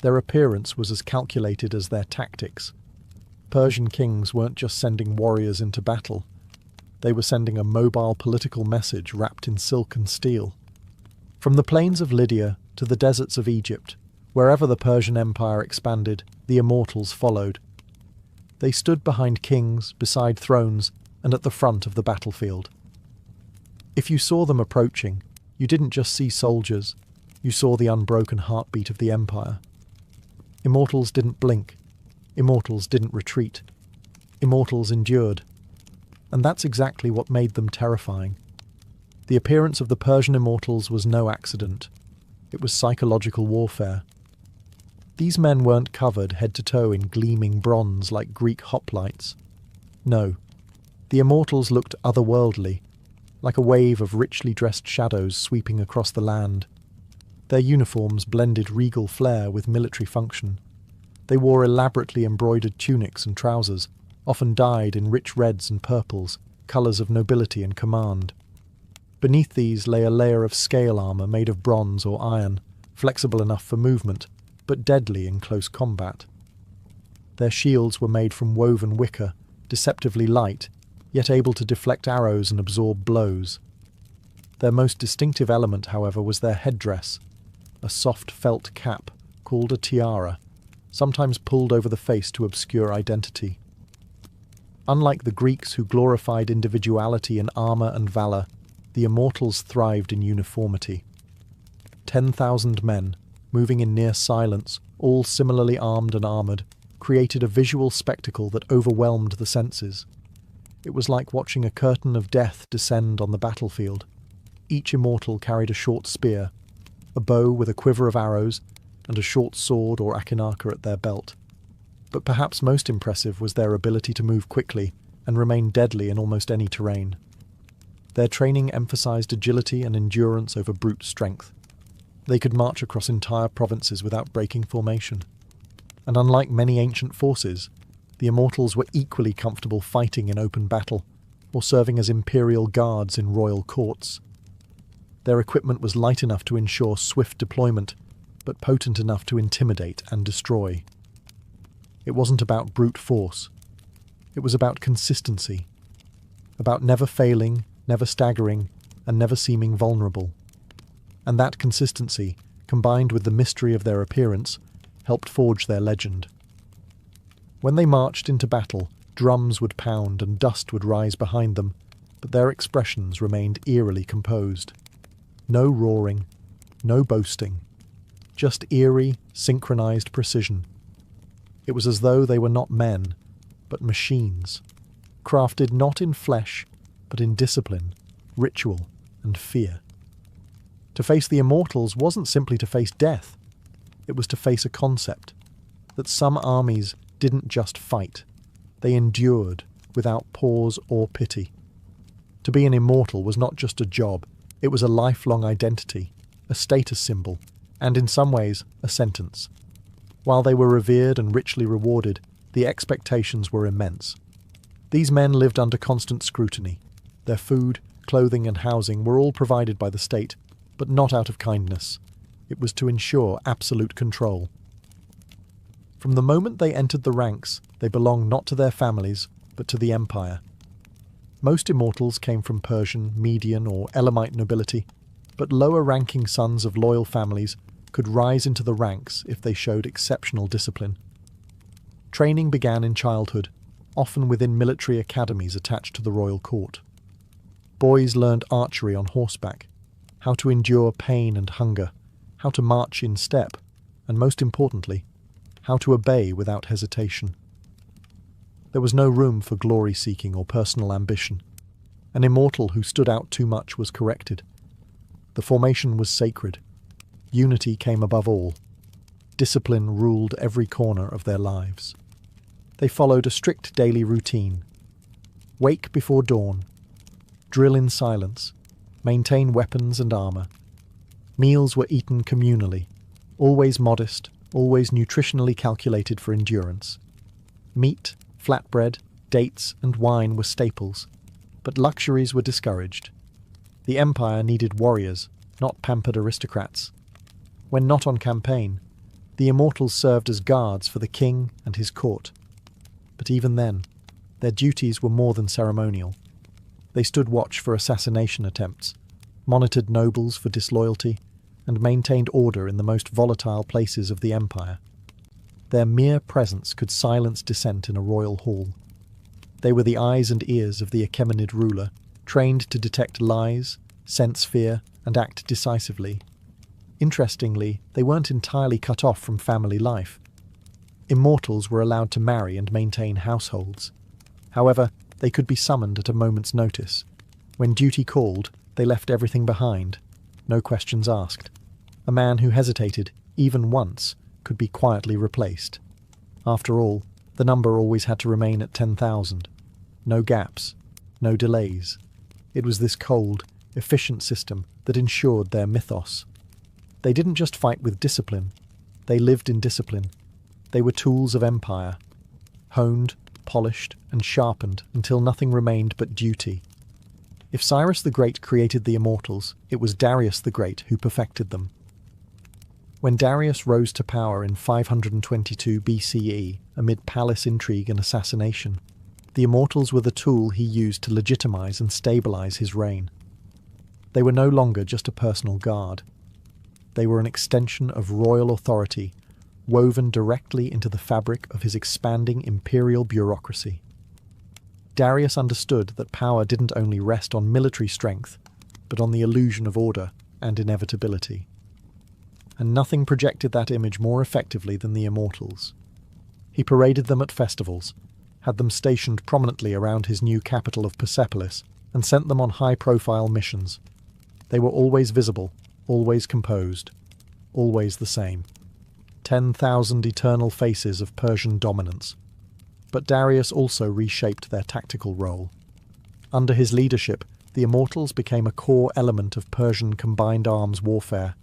Their appearance was as calculated as their tactics. Persian kings weren't just sending warriors into battle. They were sending a mobile political message wrapped in silk and steel. From the plains of Lydia to the deserts of Egypt, wherever the Persian Empire expanded, the Immortals followed. They stood behind kings, beside thrones, and at the front of the battlefield. If you saw them approaching, you didn't just see soldiers, you saw the unbroken heartbeat of the empire. Immortals didn't blink. Immortals didn't retreat. Immortals endured. And that's exactly what made them terrifying. The appearance of the Persian Immortals was no accident. It was psychological warfare. These men weren't covered head to toe in gleaming bronze like Greek hoplites. No, the Immortals looked otherworldly, like a wave of richly dressed shadows sweeping across the land. Their uniforms blended regal flair with military function. They wore elaborately embroidered tunics and trousers, often dyed in rich reds and purples, colours of nobility and command. Beneath these lay a layer of scale armour made of bronze or iron, flexible enough for movement, but deadly in close combat. Their shields were made from woven wicker, deceptively light, yet able to deflect arrows and absorb blows. Their most distinctive element, however, was their headdress, a soft felt cap called a tiara, sometimes pulled over the face to obscure identity. Unlike the Greeks who glorified individuality in armour and valour, the Immortals thrived in uniformity. 10,000 men, moving in near silence, all similarly armed and armoured, created a visual spectacle that overwhelmed the senses. It was like watching a curtain of death descend on the battlefield. Each Immortal carried a short spear, a bow with a quiver of arrows, and a short sword or akinaka at their belt. But perhaps most impressive was their ability to move quickly and remain deadly in almost any terrain. Their training emphasized agility and endurance over brute strength. They could march across entire provinces without breaking formation. And unlike many ancient forces, the Immortals were equally comfortable fighting in open battle or serving as imperial guards in royal courts. Their equipment was light enough to ensure swift deployment, but potent enough to intimidate and destroy. It wasn't about brute force. It was about consistency, about never failing, never staggering, and never seeming vulnerable. And that consistency, combined with the mystery of their appearance, helped forge their legend. When they marched into battle, drums would pound and dust would rise behind them, but their expressions remained eerily composed. No roaring, no boasting, just eerie, synchronized precision. It was as though they were not men, but machines, crafted not in flesh, but in discipline, ritual, and fear. To face the Immortals wasn't simply to face death. It was to face a concept, that some armies didn't just fight, they endured without pause or pity. To be an immortal was not just a job, it was a lifelong identity, a status symbol, and in some ways, a sentence. While they were revered and richly rewarded, the expectations were immense. These men lived under constant scrutiny. Their food, clothing, and housing were all provided by the state, but not out of kindness. It was to ensure absolute control. From the moment they entered the ranks, they belonged not to their families, but to the empire. Most immortals came from Persian, Median, or Elamite nobility, but lower-ranking sons of loyal families could rise into the ranks if they showed exceptional discipline. Training began in childhood, often within military academies attached to the royal court. Boys learned archery on horseback, how to endure pain and hunger, how to march in step, and most importantly, how to obey without hesitation. There was no room for glory-seeking or personal ambition. An immortal who stood out too much was corrected. The formation was sacred. Unity came above all. Discipline ruled every corner of their lives. They followed a strict daily routine. Wake before dawn. Drill in silence. Maintain weapons and armor. Meals were eaten communally, always modest, always nutritionally calculated for endurance. Meat, flatbread, dates, and wine were staples, but luxuries were discouraged. The empire needed warriors, not pampered aristocrats. When not on campaign, the Immortals served as guards for the king and his court. But even then, their duties were more than ceremonial. They stood watch for assassination attempts, monitored nobles for disloyalty, and maintained order in the most volatile places of the empire. Their mere presence could silence dissent in a royal hall. They were the eyes and ears of the Achaemenid ruler, trained to detect lies, sense fear, and act decisively. Interestingly, they weren't entirely cut off from family life. Immortals were allowed to marry and maintain households. However, they could be summoned at a moment's notice. When duty called, they left everything behind, no questions asked. A man who hesitated, even once, could be quietly replaced. After all, the number always had to remain at 10,000. No gaps, no delays. It was this cold, efficient system that ensured their mythos. They didn't just fight with discipline. They lived in discipline. They were tools of empire, honed, polished, and sharpened until nothing remained but duty. If Cyrus the Great created the Immortals, it was Darius the Great who perfected them. When Darius rose to power in 522 BCE, amid palace intrigue and assassination, the Immortals were the tool he used to legitimize and stabilize his reign. They were no longer just a personal guard. They were an extension of royal authority, woven directly into the fabric of his expanding imperial bureaucracy. Darius understood that power didn't only rest on military strength, but on the illusion of order and inevitability. And nothing projected that image more effectively than the Immortals. He paraded them at festivals, had them stationed prominently around his new capital of Persepolis, and sent them on high-profile missions. They were always visible, always composed, always the same. 10,000 eternal faces of Persian dominance. But Darius also reshaped their tactical role. Under his leadership, the Immortals became a core element of Persian combined arms warfare.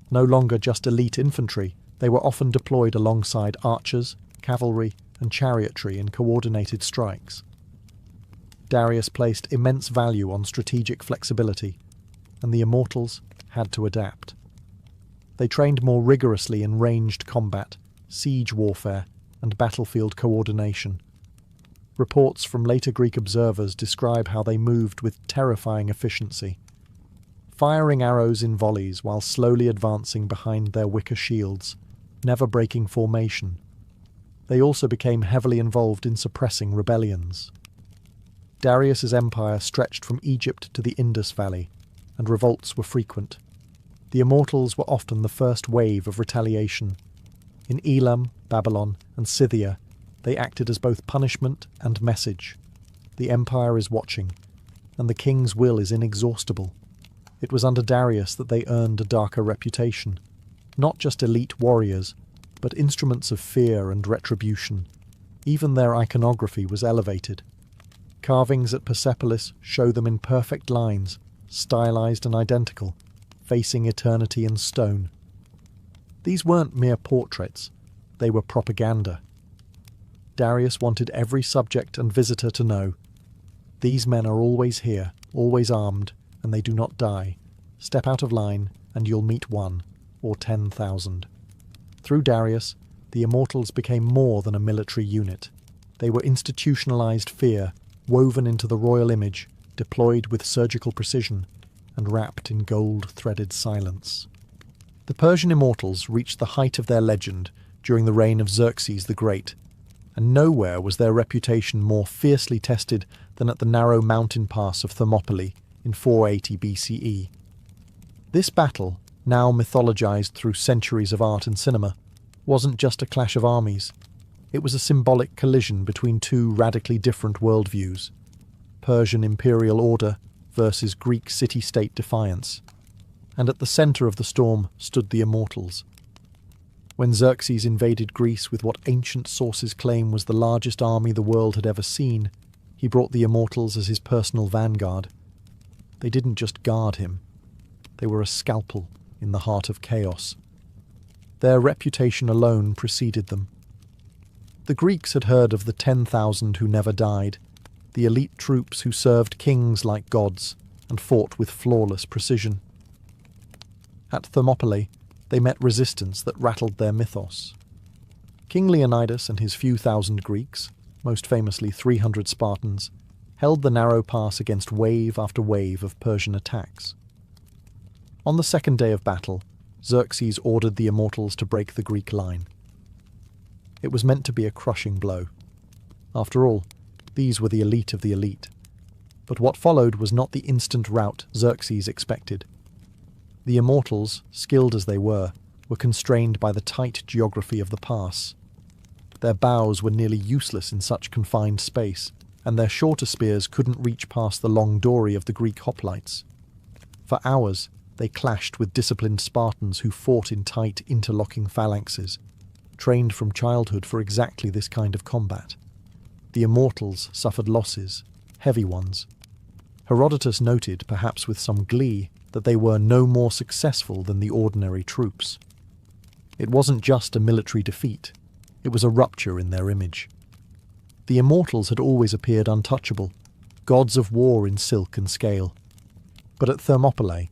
No longer just elite infantry, they were often deployed alongside archers, cavalry, and chariotry in coordinated strikes. Darius placed immense value on strategic flexibility, and the Immortals had to adapt. They trained more rigorously in ranged combat, siege warfare, and battlefield coordination. Reports from later Greek observers describe how they moved with terrifying efficiency, firing arrows in volleys while slowly advancing behind their wicker shields, never breaking formation. They also became heavily involved in suppressing rebellions. Darius's empire stretched from Egypt to the Indus Valley, and revolts were frequent. The Immortals were often the first wave of retaliation. In Elam, Babylon, and Scythia, they acted as both punishment and message. The empire is watching, and the king's will is inexhaustible. It was under Darius that they earned a darker reputation. Not just elite warriors, but instruments of fear and retribution. Even their iconography was elevated. Carvings at Persepolis show them in perfect lines, stylized and identical, facing eternity in stone. These weren't mere portraits, they were propaganda. Darius wanted every subject and visitor to know, these men are always here, always armed, and they do not die. Step out of line, and you'll meet one, or 10,000. Through Darius, the Immortals became more than a military unit. They were institutionalized fear, woven into the royal image, deployed with surgical precision, and wrapped in gold-threaded silence. The Persian Immortals reached the height of their legend during the reign of Xerxes the Great, and nowhere was their reputation more fiercely tested than at the narrow mountain pass of Thermopylae in 480 BCE. This battle, now mythologized through centuries of art and cinema, wasn't just a clash of armies. It was a symbolic collision between two radically different worldviews: Persian imperial order versus Greek city-state defiance. And at the center of the storm stood the Immortals. When Xerxes invaded Greece with what ancient sources claim was the largest army the world had ever seen, he brought the Immortals as his personal vanguard. They didn't just guard him. They were a scalpel in the heart of chaos. Their reputation alone preceded them. The Greeks had heard of the 10,000 who never died, the elite troops who served kings like gods and fought with flawless precision. At Thermopylae, they met resistance that rattled their mythos. King Leonidas and his few thousand Greeks, most famously 300 Spartans, held the narrow pass against wave after wave of Persian attacks. On the second day of battle, Xerxes ordered the Immortals to break the Greek line. It was meant to be a crushing blow. After all, these were the elite of the elite. But what followed was not the instant rout Xerxes expected. The Immortals, skilled as they were constrained by the tight geography of the pass. Their bows were nearly useless in such confined space, and their shorter spears couldn't reach past the long dory of the Greek hoplites. For hours, they clashed with disciplined Spartans who fought in tight, interlocking phalanxes, trained from childhood for exactly this kind of combat. The Immortals suffered losses, heavy ones. Herodotus noted, perhaps with some glee, that they were no more successful than the ordinary troops. It wasn't just a military defeat, it was a rupture in their image. The Immortals had always appeared untouchable, gods of war in silk and scale. But at Thermopylae,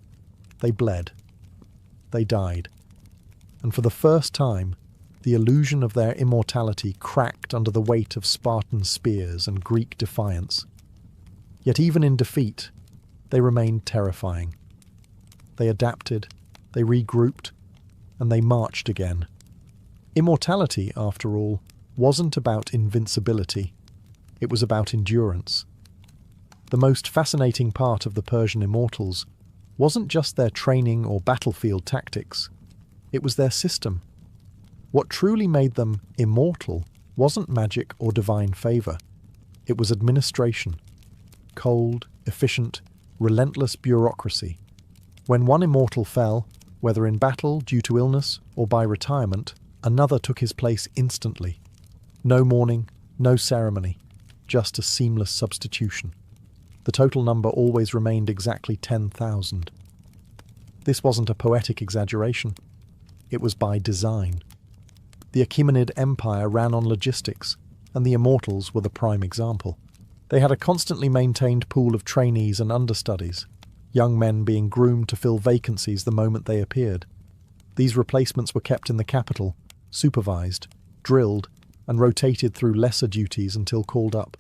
they bled. They died. And for the first time, the illusion of their immortality cracked under the weight of Spartan spears and Greek defiance. Yet even in defeat, they remained terrifying. They adapted, they regrouped, and they marched again. Immortality, after all, wasn't about invincibility. It was about endurance. The most fascinating part of the Persian Immortals wasn't just their training or battlefield tactics. It was their system. What truly made them immortal wasn't magic or divine favor. It was administration. Cold, efficient, relentless bureaucracy. When one immortal fell, whether in battle due to illness or by retirement, another took his place instantly. No mourning, no ceremony, just a seamless substitution. The total number always remained exactly 10,000. This wasn't a poetic exaggeration. It was by design. The Achaemenid Empire ran on logistics, and the Immortals were the prime example. They had a constantly maintained pool of trainees and understudies, young men being groomed to fill vacancies the moment they appeared. These replacements were kept in the capital, supervised, drilled, and rotated through lesser duties until called up.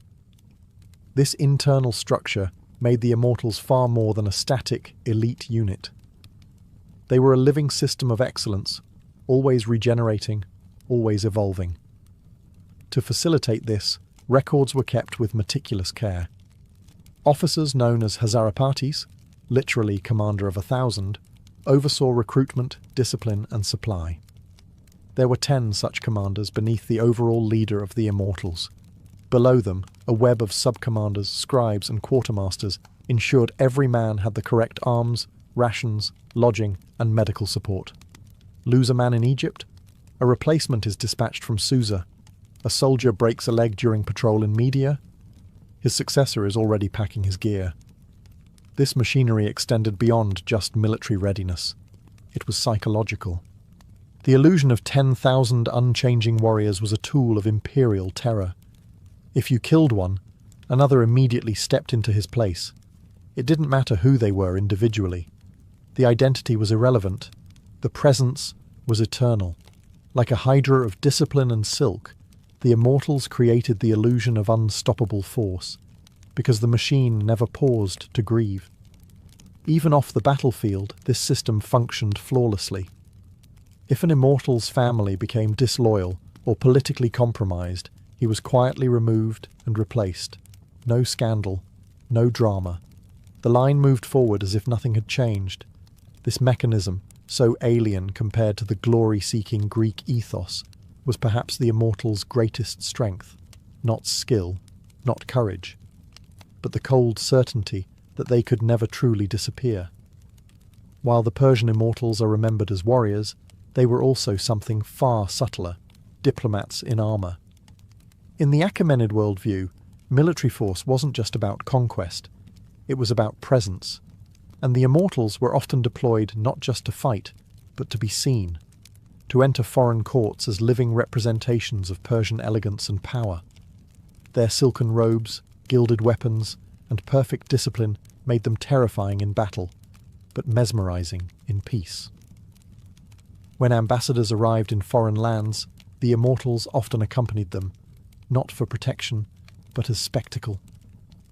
This internal structure made the Immortals far more than a static, elite unit. They were a living system of excellence, always regenerating, always evolving. To facilitate this, records were kept with meticulous care. Officers known as Hazarapatis, literally commander of 1,000, oversaw recruitment, discipline, and supply. There were 10 such commanders beneath the overall leader of the Immortals. Below them, a web of sub-commanders, scribes, and quartermasters ensured every man had the correct arms, rations, lodging, and medical support. Lose a man in Egypt? A replacement is dispatched from Susa. A soldier breaks a leg during patrol in Media? His successor is already packing his gear. This machinery extended beyond just military readiness. It was psychological. The illusion of 10,000 unchanging warriors was a tool of imperial terror. If you killed one, another immediately stepped into his place. It didn't matter who they were individually. The identity was irrelevant. The presence was eternal. Like a hydra of discipline and silk, the Immortals created the illusion of unstoppable force, because the machine never paused to grieve. Even off the battlefield, this system functioned flawlessly. If an Immortal's family became disloyal or politically compromised, he was quietly removed and replaced. No scandal, no drama. The line moved forward as if nothing had changed. This mechanism, so alien compared to the glory-seeking Greek ethos, was perhaps the Immortals' greatest strength. Not skill, not courage, but the cold certainty that they could never truly disappear. While the Persian Immortals are remembered as warriors, they were also something far subtler, diplomats in armour. In the Achaemenid worldview, military force wasn't just about conquest, it was about presence, and the Immortals were often deployed not just to fight, but to be seen, to enter foreign courts as living representations of Persian elegance and power. Their silken robes, gilded weapons, and perfect discipline made them terrifying in battle, but mesmerizing in peace. When ambassadors arrived in foreign lands, the Immortals often accompanied them, not for protection, but as spectacle.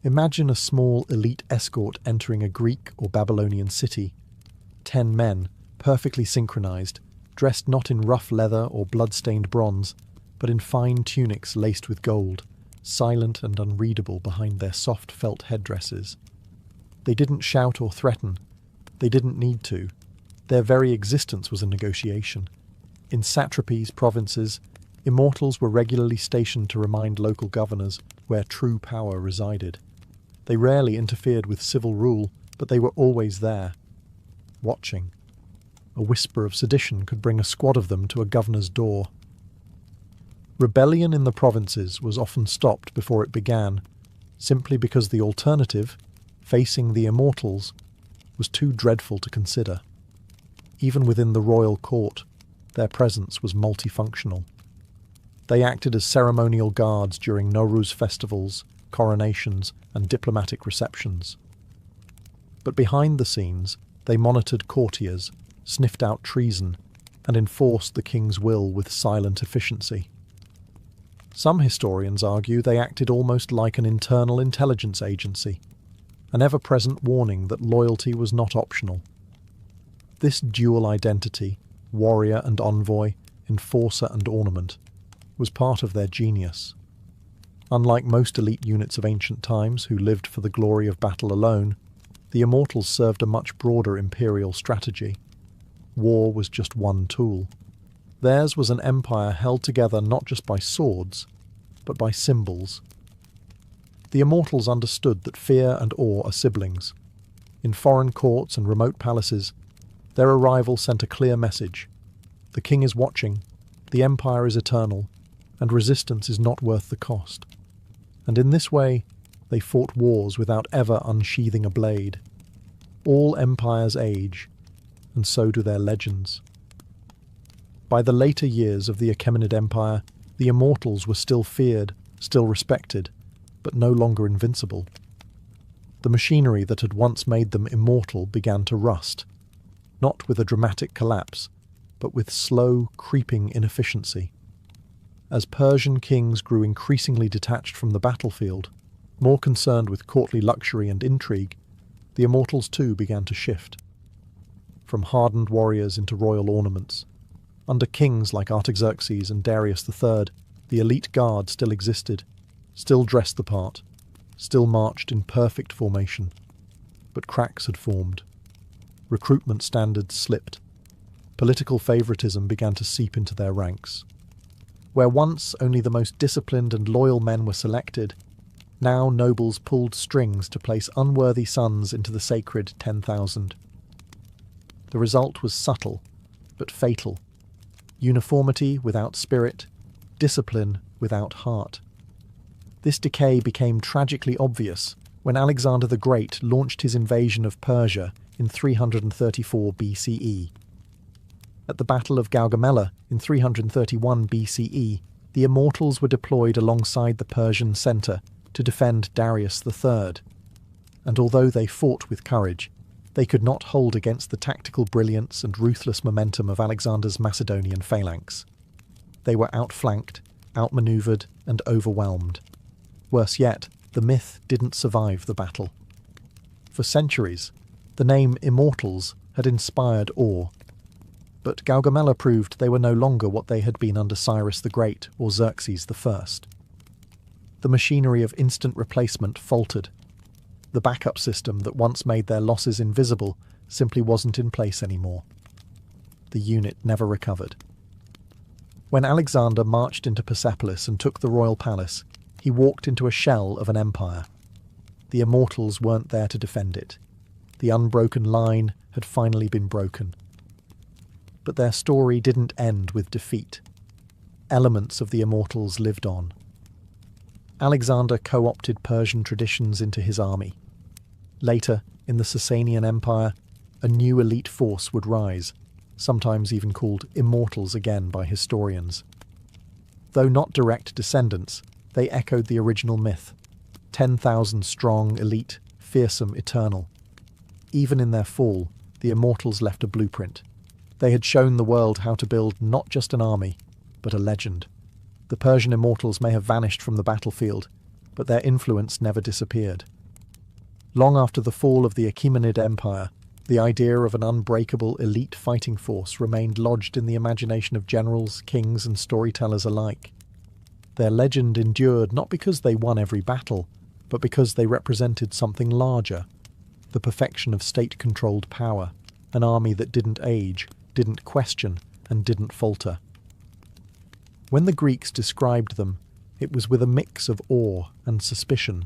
Imagine a small elite escort entering a Greek or Babylonian city. 10 men, perfectly synchronized, dressed not in rough leather or blood-stained bronze, but in fine tunics laced with gold, silent and unreadable behind their soft felt headdresses. They didn't shout or threaten. They didn't need to. Their very existence was a negotiation. In satrapies, provinces, Immortals were regularly stationed to remind local governors where true power resided. They rarely interfered with civil rule, but they were always there, watching. A whisper of sedition could bring a squad of them to a governor's door. Rebellion in the provinces was often stopped before it began, simply because the alternative, facing the Immortals, was too dreadful to consider. Even within the royal court, their presence was multifunctional. They acted as ceremonial guards during Nowruz festivals, coronations, and diplomatic receptions. But behind the scenes, they monitored courtiers, sniffed out treason, and enforced the king's will with silent efficiency. Some historians argue they acted almost like an internal intelligence agency, an ever-present warning that loyalty was not optional. This dual identity, warrior and envoy, enforcer and ornament, was part of their genius. Unlike most elite units of ancient times who lived for the glory of battle alone, the Immortals served a much broader imperial strategy. War was just one tool. Theirs was an empire held together not just by swords, but by symbols. The Immortals understood that fear and awe are siblings. In foreign courts and remote palaces, their arrival sent a clear message. The king is watching, The empire is eternal, and resistance is not worth the cost. And in this way, they fought wars without ever unsheathing a blade. All empires age, and so do their legends. By the later years of the Achaemenid Empire, the immortals were still feared, still respected, but no longer invincible. The machinery that had once made them immortal began to rust, not with a dramatic collapse, but with slow, creeping inefficiency. As Persian kings grew increasingly detached from the battlefield, more concerned with courtly luxury and intrigue, the immortals too began to shift. From hardened warriors into royal ornaments. Under kings like Artaxerxes and Darius III, the elite guard still existed, still dressed the part, still marched in perfect formation. But cracks had formed. Recruitment standards slipped. Political favoritism began to seep into their ranks. Where once only the most disciplined and loyal men were selected, now nobles pulled strings to place unworthy sons into the sacred 10,000. The result was subtle, but fatal. Uniformity without spirit, discipline without heart. This decay became tragically obvious when Alexander the Great launched his invasion of Persia in 334 BCE. At the Battle of Gaugamela in 331 BCE, the immortals were deployed alongside the Persian centre to defend Darius III. And although they fought with courage, they could not hold against the tactical brilliance and ruthless momentum of Alexander's Macedonian phalanx. They were outflanked, outmanoeuvred, and overwhelmed. Worse yet, the myth didn't survive the battle. For centuries, the name Immortals had inspired awe. But Gaugamela proved they were no longer what they had been under Cyrus the Great or Xerxes I. The machinery of instant replacement faltered. The backup system that once made their losses invisible simply wasn't in place anymore. The unit never recovered. When Alexander marched into Persepolis and took the royal palace, he walked into a shell of an empire. The immortals weren't there to defend it. The unbroken line had finally been broken. But their story didn't end with defeat. Elements of the immortals lived on. Alexander co-opted Persian traditions into his army. Later, in the Sasanian Empire, a new elite force would rise, sometimes even called immortals again by historians. Though not direct descendants, they echoed the original myth. 10,000 strong, elite, fearsome, eternal. Even in their fall, the immortals left a blueprint. They had shown the world how to build not just an army, but a legend. The Persian immortals may have vanished from the battlefield, but their influence never disappeared. Long after the fall of the Achaemenid Empire, the idea of an unbreakable elite fighting force remained lodged in the imagination of generals, kings, and storytellers alike. Their legend endured not because they won every battle, but because they represented something larger, the perfection of state-controlled power, an army that didn't age, didn't question, and didn't falter. When the Greeks described them, it was with a mix of awe and suspicion.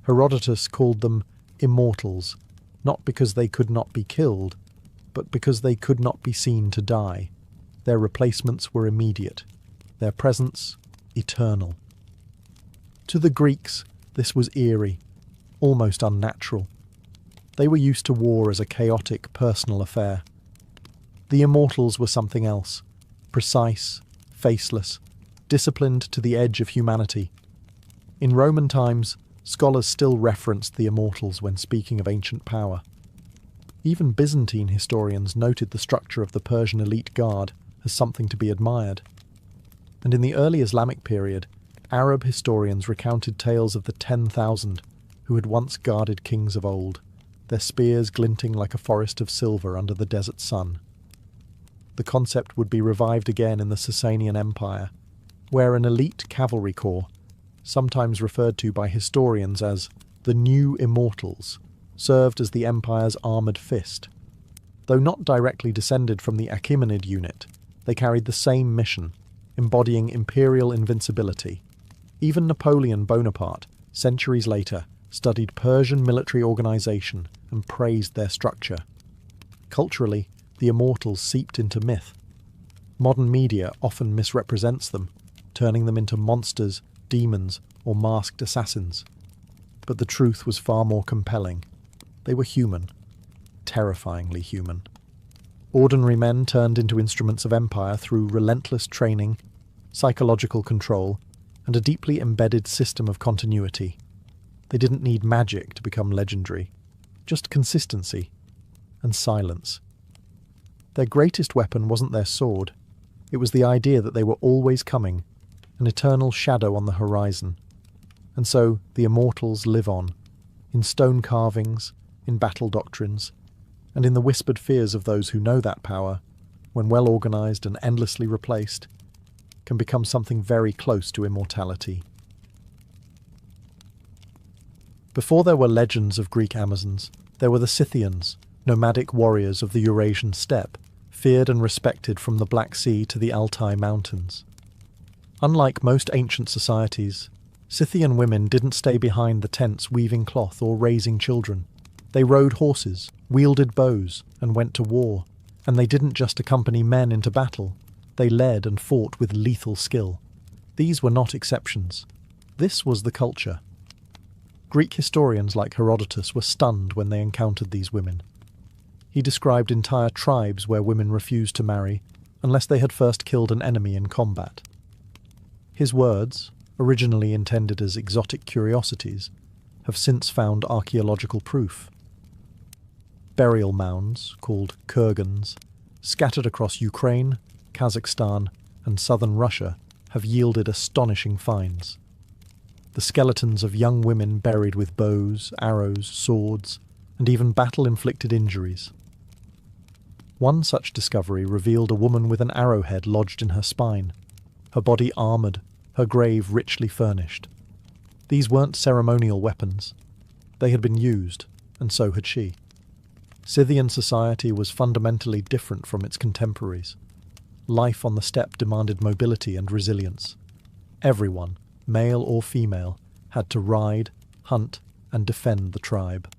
Herodotus called them immortals, not because they could not be killed, but because they could not be seen to die. Their replacements were immediate, their presence eternal. To the Greeks, this was eerie, almost unnatural. They were used to war as a chaotic, personal affair. The immortals were something else, precise, faceless, disciplined to the edge of humanity. In Roman times, scholars still referenced the immortals when speaking of ancient power. Even Byzantine historians noted the structure of the Persian elite guard as something to be admired. And in the early Islamic period, Arab historians recounted tales of the 10,000 who had once guarded kings of old, their spears glinting like a forest of silver under the desert sun. The concept would be revived again in the Sasanian Empire, where an elite cavalry corps, sometimes referred to by historians as the New Immortals, served as the empire's armoured fist. Though not directly descended from the Achaemenid unit, they carried the same mission, embodying imperial invincibility. Even Napoleon Bonaparte, centuries later, studied Persian military organisation and praised their structure. Culturally, the immortals seeped into myth. Modern media often misrepresents them, turning them into monsters, demons, or masked assassins. But the truth was far more compelling. They were human, terrifyingly human. Ordinary men turned into instruments of empire through relentless training, psychological control, and a deeply embedded system of continuity. They didn't need magic to become legendary, just consistency and silence. Their greatest weapon wasn't their sword. It was the idea that they were always coming, an eternal shadow on the horizon. And so the immortals live on, in stone carvings, in battle doctrines, and in the whispered fears of those who know that power, when well organized and endlessly replaced, can become something very close to immortality. Before there were legends of Greek Amazons, there were the Scythians, nomadic warriors of the Eurasian steppe, feared and respected from the Black Sea to the Altai Mountains. Unlike most ancient societies, Scythian women didn't stay behind the tents weaving cloth or raising children. They rode horses, wielded bows, and went to war. And they didn't just accompany men into battle. They led and fought with lethal skill. These were not exceptions. This was the culture. Greek historians like Herodotus were stunned when they encountered these women. He described entire tribes where women refused to marry unless they had first killed an enemy in combat. His words, originally intended as exotic curiosities, have since found archaeological proof. Burial mounds, called kurgans, scattered across Ukraine, Kazakhstan, and southern Russia, have yielded astonishing finds. The skeletons of young women buried with bows, arrows, swords, and even battle-inflicted injuries. One such discovery revealed a woman with an arrowhead lodged in her spine, her body armoured, her grave richly furnished. These weren't ceremonial weapons. They had been used, and so had she. Scythian society was fundamentally different from its contemporaries. Life on the steppe demanded mobility and resilience. Everyone, male or female, had to ride, hunt, and defend the tribe.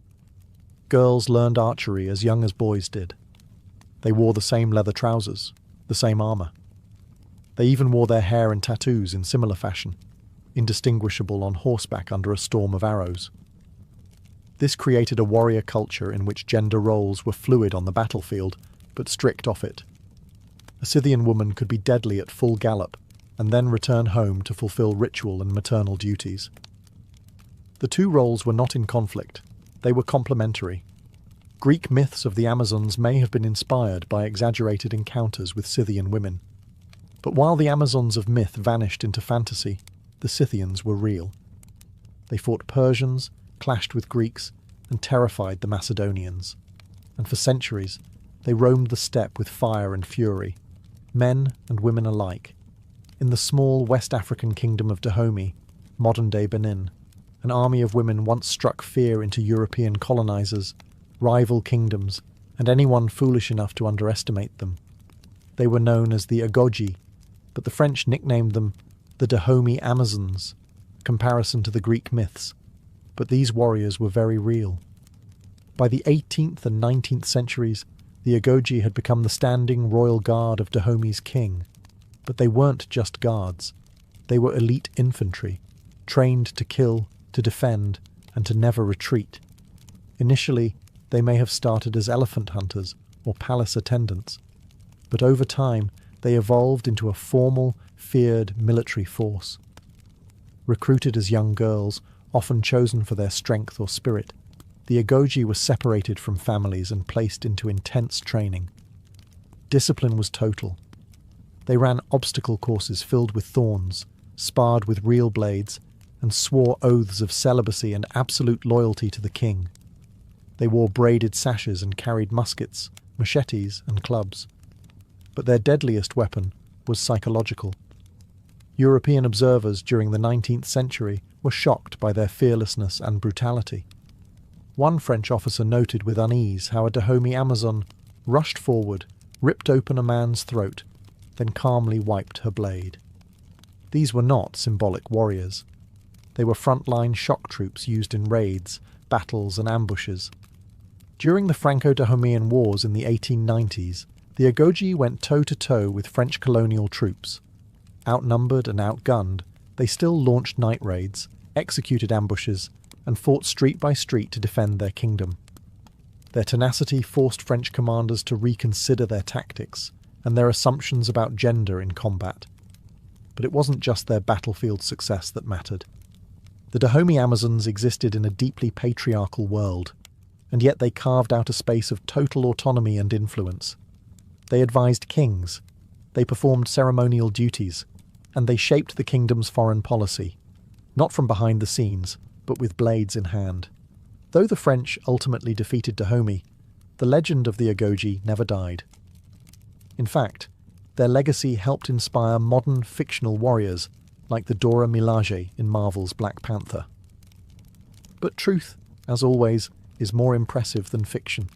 Girls learned archery as young as boys did. They wore the same leather trousers, the same armour. They even wore their hair and tattoos in similar fashion, indistinguishable on horseback under a storm of arrows. This created a warrior culture in which gender roles were fluid on the battlefield, but strict off it. A Scythian woman could be deadly at full gallop, and then return home to fulfill ritual and maternal duties. The two roles were not in conflict. They were complementary. Greek myths of the Amazons may have been inspired by exaggerated encounters with Scythian women. But while the Amazons of myth vanished into fantasy, the Scythians were real. They fought Persians, clashed with Greeks, and terrified the Macedonians. And for centuries, they roamed the steppe with fire and fury, men and women alike. In the small West African kingdom of Dahomey, modern-day Benin, an army of women once struck fear into European colonizers, rival kingdoms, and anyone foolish enough to underestimate them. They were known as the Agogi, but the French nicknamed them the Dahomey Amazons, comparison to the Greek myths. But these warriors were very real. By the 18th and 19th centuries, the Agogi had become the standing royal guard of Dahomey's king. But they weren't just guards. They were elite infantry, trained to kill, to defend, and to never retreat. Initially, they may have started as elephant hunters or palace attendants, but over time they evolved into a formal, feared military force. Recruited as young girls, often chosen for their strength or spirit, the Agogi were separated from families and placed into intense training. Discipline was total. They ran obstacle courses filled with thorns, sparred with real blades, and swore oaths of celibacy and absolute loyalty to the king. They wore braided sashes and carried muskets, machetes, and clubs. But their deadliest weapon was psychological. European observers during the 19th century were shocked by their fearlessness and brutality. One French officer noted with unease how a Dahomey Amazon rushed forward, ripped open a man's throat, then calmly wiped her blade. These were not symbolic warriors. They were frontline shock troops used in raids, battles, and ambushes. During the Franco-Dahomean Wars in the 1890s, The Agoji went toe-to-toe with French colonial troops. Outnumbered and outgunned, they still launched night raids, executed ambushes, and fought street by street to defend their kingdom. Their tenacity forced French commanders to reconsider their tactics and their assumptions about gender in combat. But it wasn't just their battlefield success that mattered. The Dahomey Amazons existed in a deeply patriarchal world, and yet they carved out a space of total autonomy and influence. They advised kings, they performed ceremonial duties, and they shaped the kingdom's foreign policy, not from behind the scenes, but with blades in hand. Though the French ultimately defeated Dahomey, the legend of the Agoji never died. In fact, their legacy helped inspire modern fictional warriors like the Dora Milaje in Marvel's Black Panther. But truth, as always, is more impressive than fiction.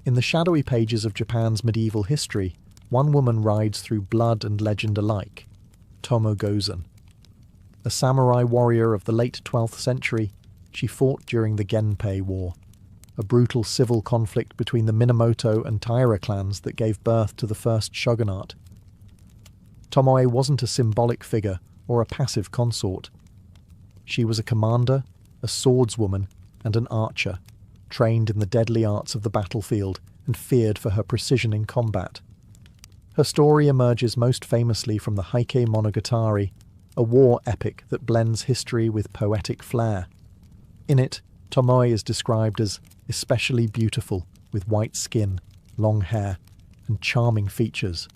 In the shadowy pages of Japan's medieval history, one woman rides through blood and legend alike, Tomo Gozen. A samurai warrior of the late 12th century, she fought during the Genpei War, a brutal civil conflict between the Minamoto and Taira clans that gave birth to the first shogunate. Tomoe wasn't a symbolic figure or a passive consort. She was a commander, a swordswoman, and an archer, trained in the deadly arts of the battlefield and feared for her precision in combat. Her story emerges most famously from the Heike Monogatari, a war epic that blends history with poetic flair. In it, Tomoe is described as especially beautiful, with white skin, long hair, and charming features.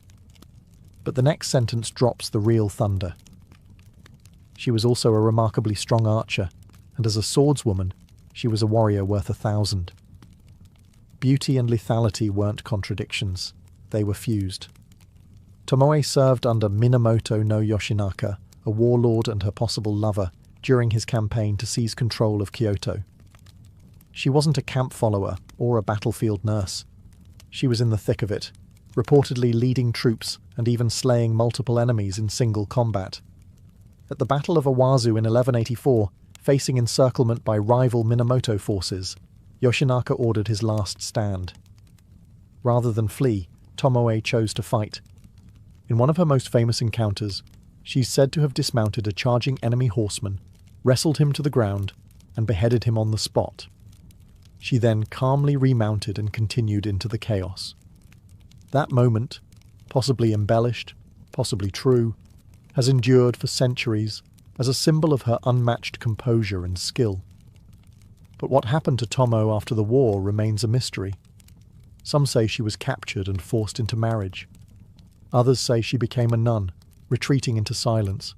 But the next sentence drops the real thunder. She was also a remarkably strong archer, and as a swordswoman, she was a warrior worth 1,000. Beauty and lethality weren't contradictions, they were fused. Tomoe served under Minamoto no Yoshinaka, a warlord and her possible lover, during his campaign to seize control of Kyoto. She wasn't a camp follower or a battlefield nurse. She was in the thick of it, reportedly leading troops and even slaying multiple enemies in single combat. At the Battle of Awazu in 1184, facing encirclement by rival Minamoto forces, Yoshinaka ordered his last stand. Rather than flee, Tomoe chose to fight. In one of her most famous encounters, she's said to have dismounted a charging enemy horseman, wrestled him to the ground, and beheaded him on the spot. She then calmly remounted and continued into the chaos. That moment, possibly embellished, possibly true, has endured for centuries as a symbol of her unmatched composure and skill. But what happened to Tomo after the war remains a mystery. Some say she was captured and forced into marriage. Others say she became a nun, retreating into silence.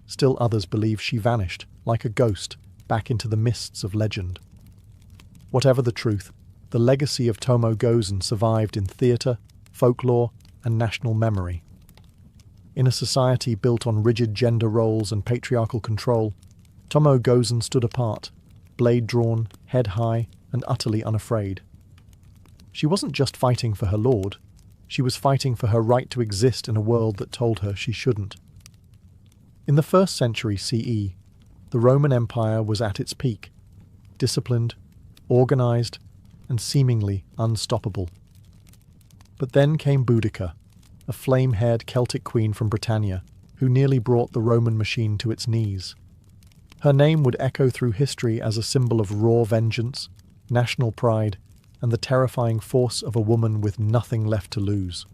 Still others believe she vanished, like a ghost, back into the mists of legend. Whatever the truth, the legacy of Tomo Gozen survived in theatre, folklore, and national memory. In a society built on rigid gender roles and patriarchal control, Tomo Gozen stood apart, blade drawn, head high, and utterly unafraid. She wasn't just fighting for her lord, she was fighting for her right to exist in a world that told her she shouldn't. In the 1st century CE, the Roman Empire was at its peak, disciplined, organized, and seemingly unstoppable. But then came Boudica, a flame-haired Celtic queen from Britannia, who nearly brought the Roman machine to its knees. Her name would echo through history as a symbol of raw vengeance, national pride, and the terrifying force of a woman with nothing left to lose.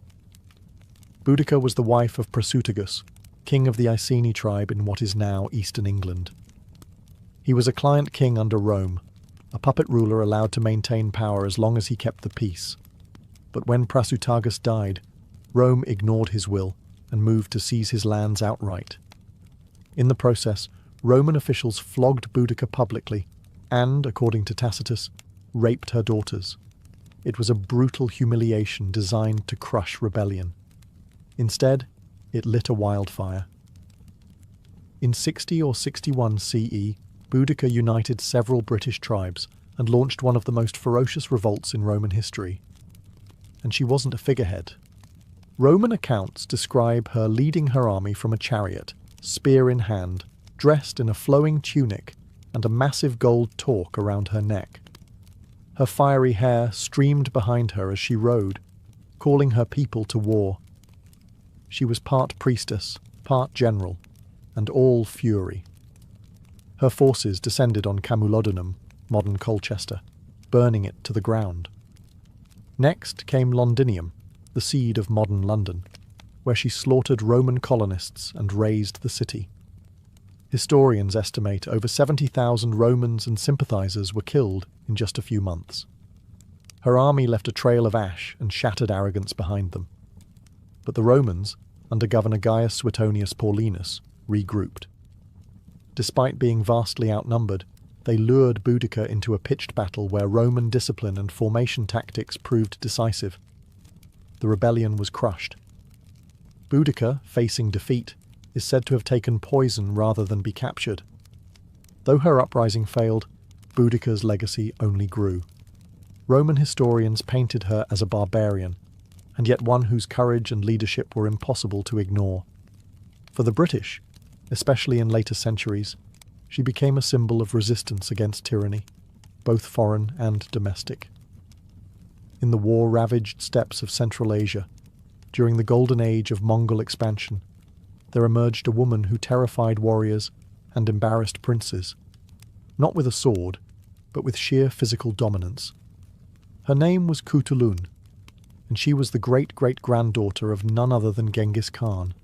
Boudica was the wife of Prasutagus, king of the Iceni tribe in what is now eastern England. He was a client king under Rome, a puppet ruler allowed to maintain power as long as he kept the peace. But when Prasutagus died, Rome ignored his will and moved to seize his lands outright. In the process, Roman officials flogged Boudica publicly and, according to Tacitus, raped her daughters. It was a brutal humiliation designed to crush rebellion. Instead, it lit a wildfire. In 60 or 61 CE, Boudica united several British tribes and launched one of the most ferocious revolts in Roman history. And she wasn't a figurehead. Roman accounts describe her leading her army from a chariot, spear in hand, dressed in a flowing tunic and a massive gold torque around her neck. Her fiery hair streamed behind her as she rode, calling her people to war. She was part priestess, part general, and all fury. Her forces descended on Camulodunum, modern Colchester, burning it to the ground. Next came Londinium, the seed of modern London, where she slaughtered Roman colonists and razed the city. Historians estimate over 70,000 Romans and sympathizers were killed in just a few months. Her army left a trail of ash and shattered arrogance behind them. But the Romans, under Governor Gaius Suetonius Paulinus, regrouped. Despite being vastly outnumbered, they lured Boudicca into a pitched battle where Roman discipline and formation tactics proved decisive. The rebellion was crushed. Boudicca, facing defeat, is said to have taken poison rather than be captured. Though her uprising failed, Boudicca's legacy only grew. Roman historians painted her as a barbarian, and yet one whose courage and leadership were impossible to ignore. For the British, especially in later centuries, she became a symbol of resistance against tyranny, both foreign and domestic. In the war-ravaged steppes of Central Asia, during the golden age of Mongol expansion, there emerged a woman who terrified warriors and embarrassed princes, not with a sword, but with sheer physical dominance. Her name was Kutulun, and she was the great-great-granddaughter of none other than Genghis Khan.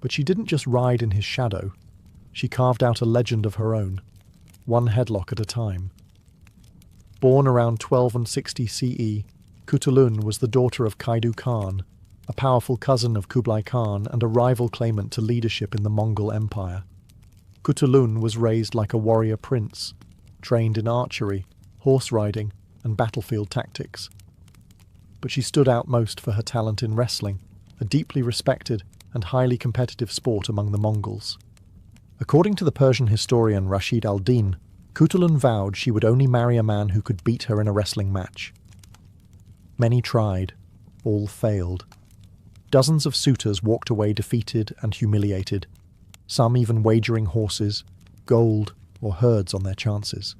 But she didn't just ride in his shadow, she carved out a legend of her own, one headlock at a time. Born around 1260 CE, Kutulun was the daughter of Kaidu Khan, a powerful cousin of Kublai Khan and a rival claimant to leadership in the Mongol Empire. Kutulun was raised like a warrior prince, trained in archery, horse riding, and battlefield tactics. But she stood out most for her talent in wrestling, a deeply respected and highly competitive sport among the Mongols. According to the Persian historian Rashid al-Din, Kutulun vowed she would only marry a man who could beat her in a wrestling match. Many tried, all failed. Dozens of suitors walked away defeated and humiliated, some even wagering horses, gold, or herds on their chances.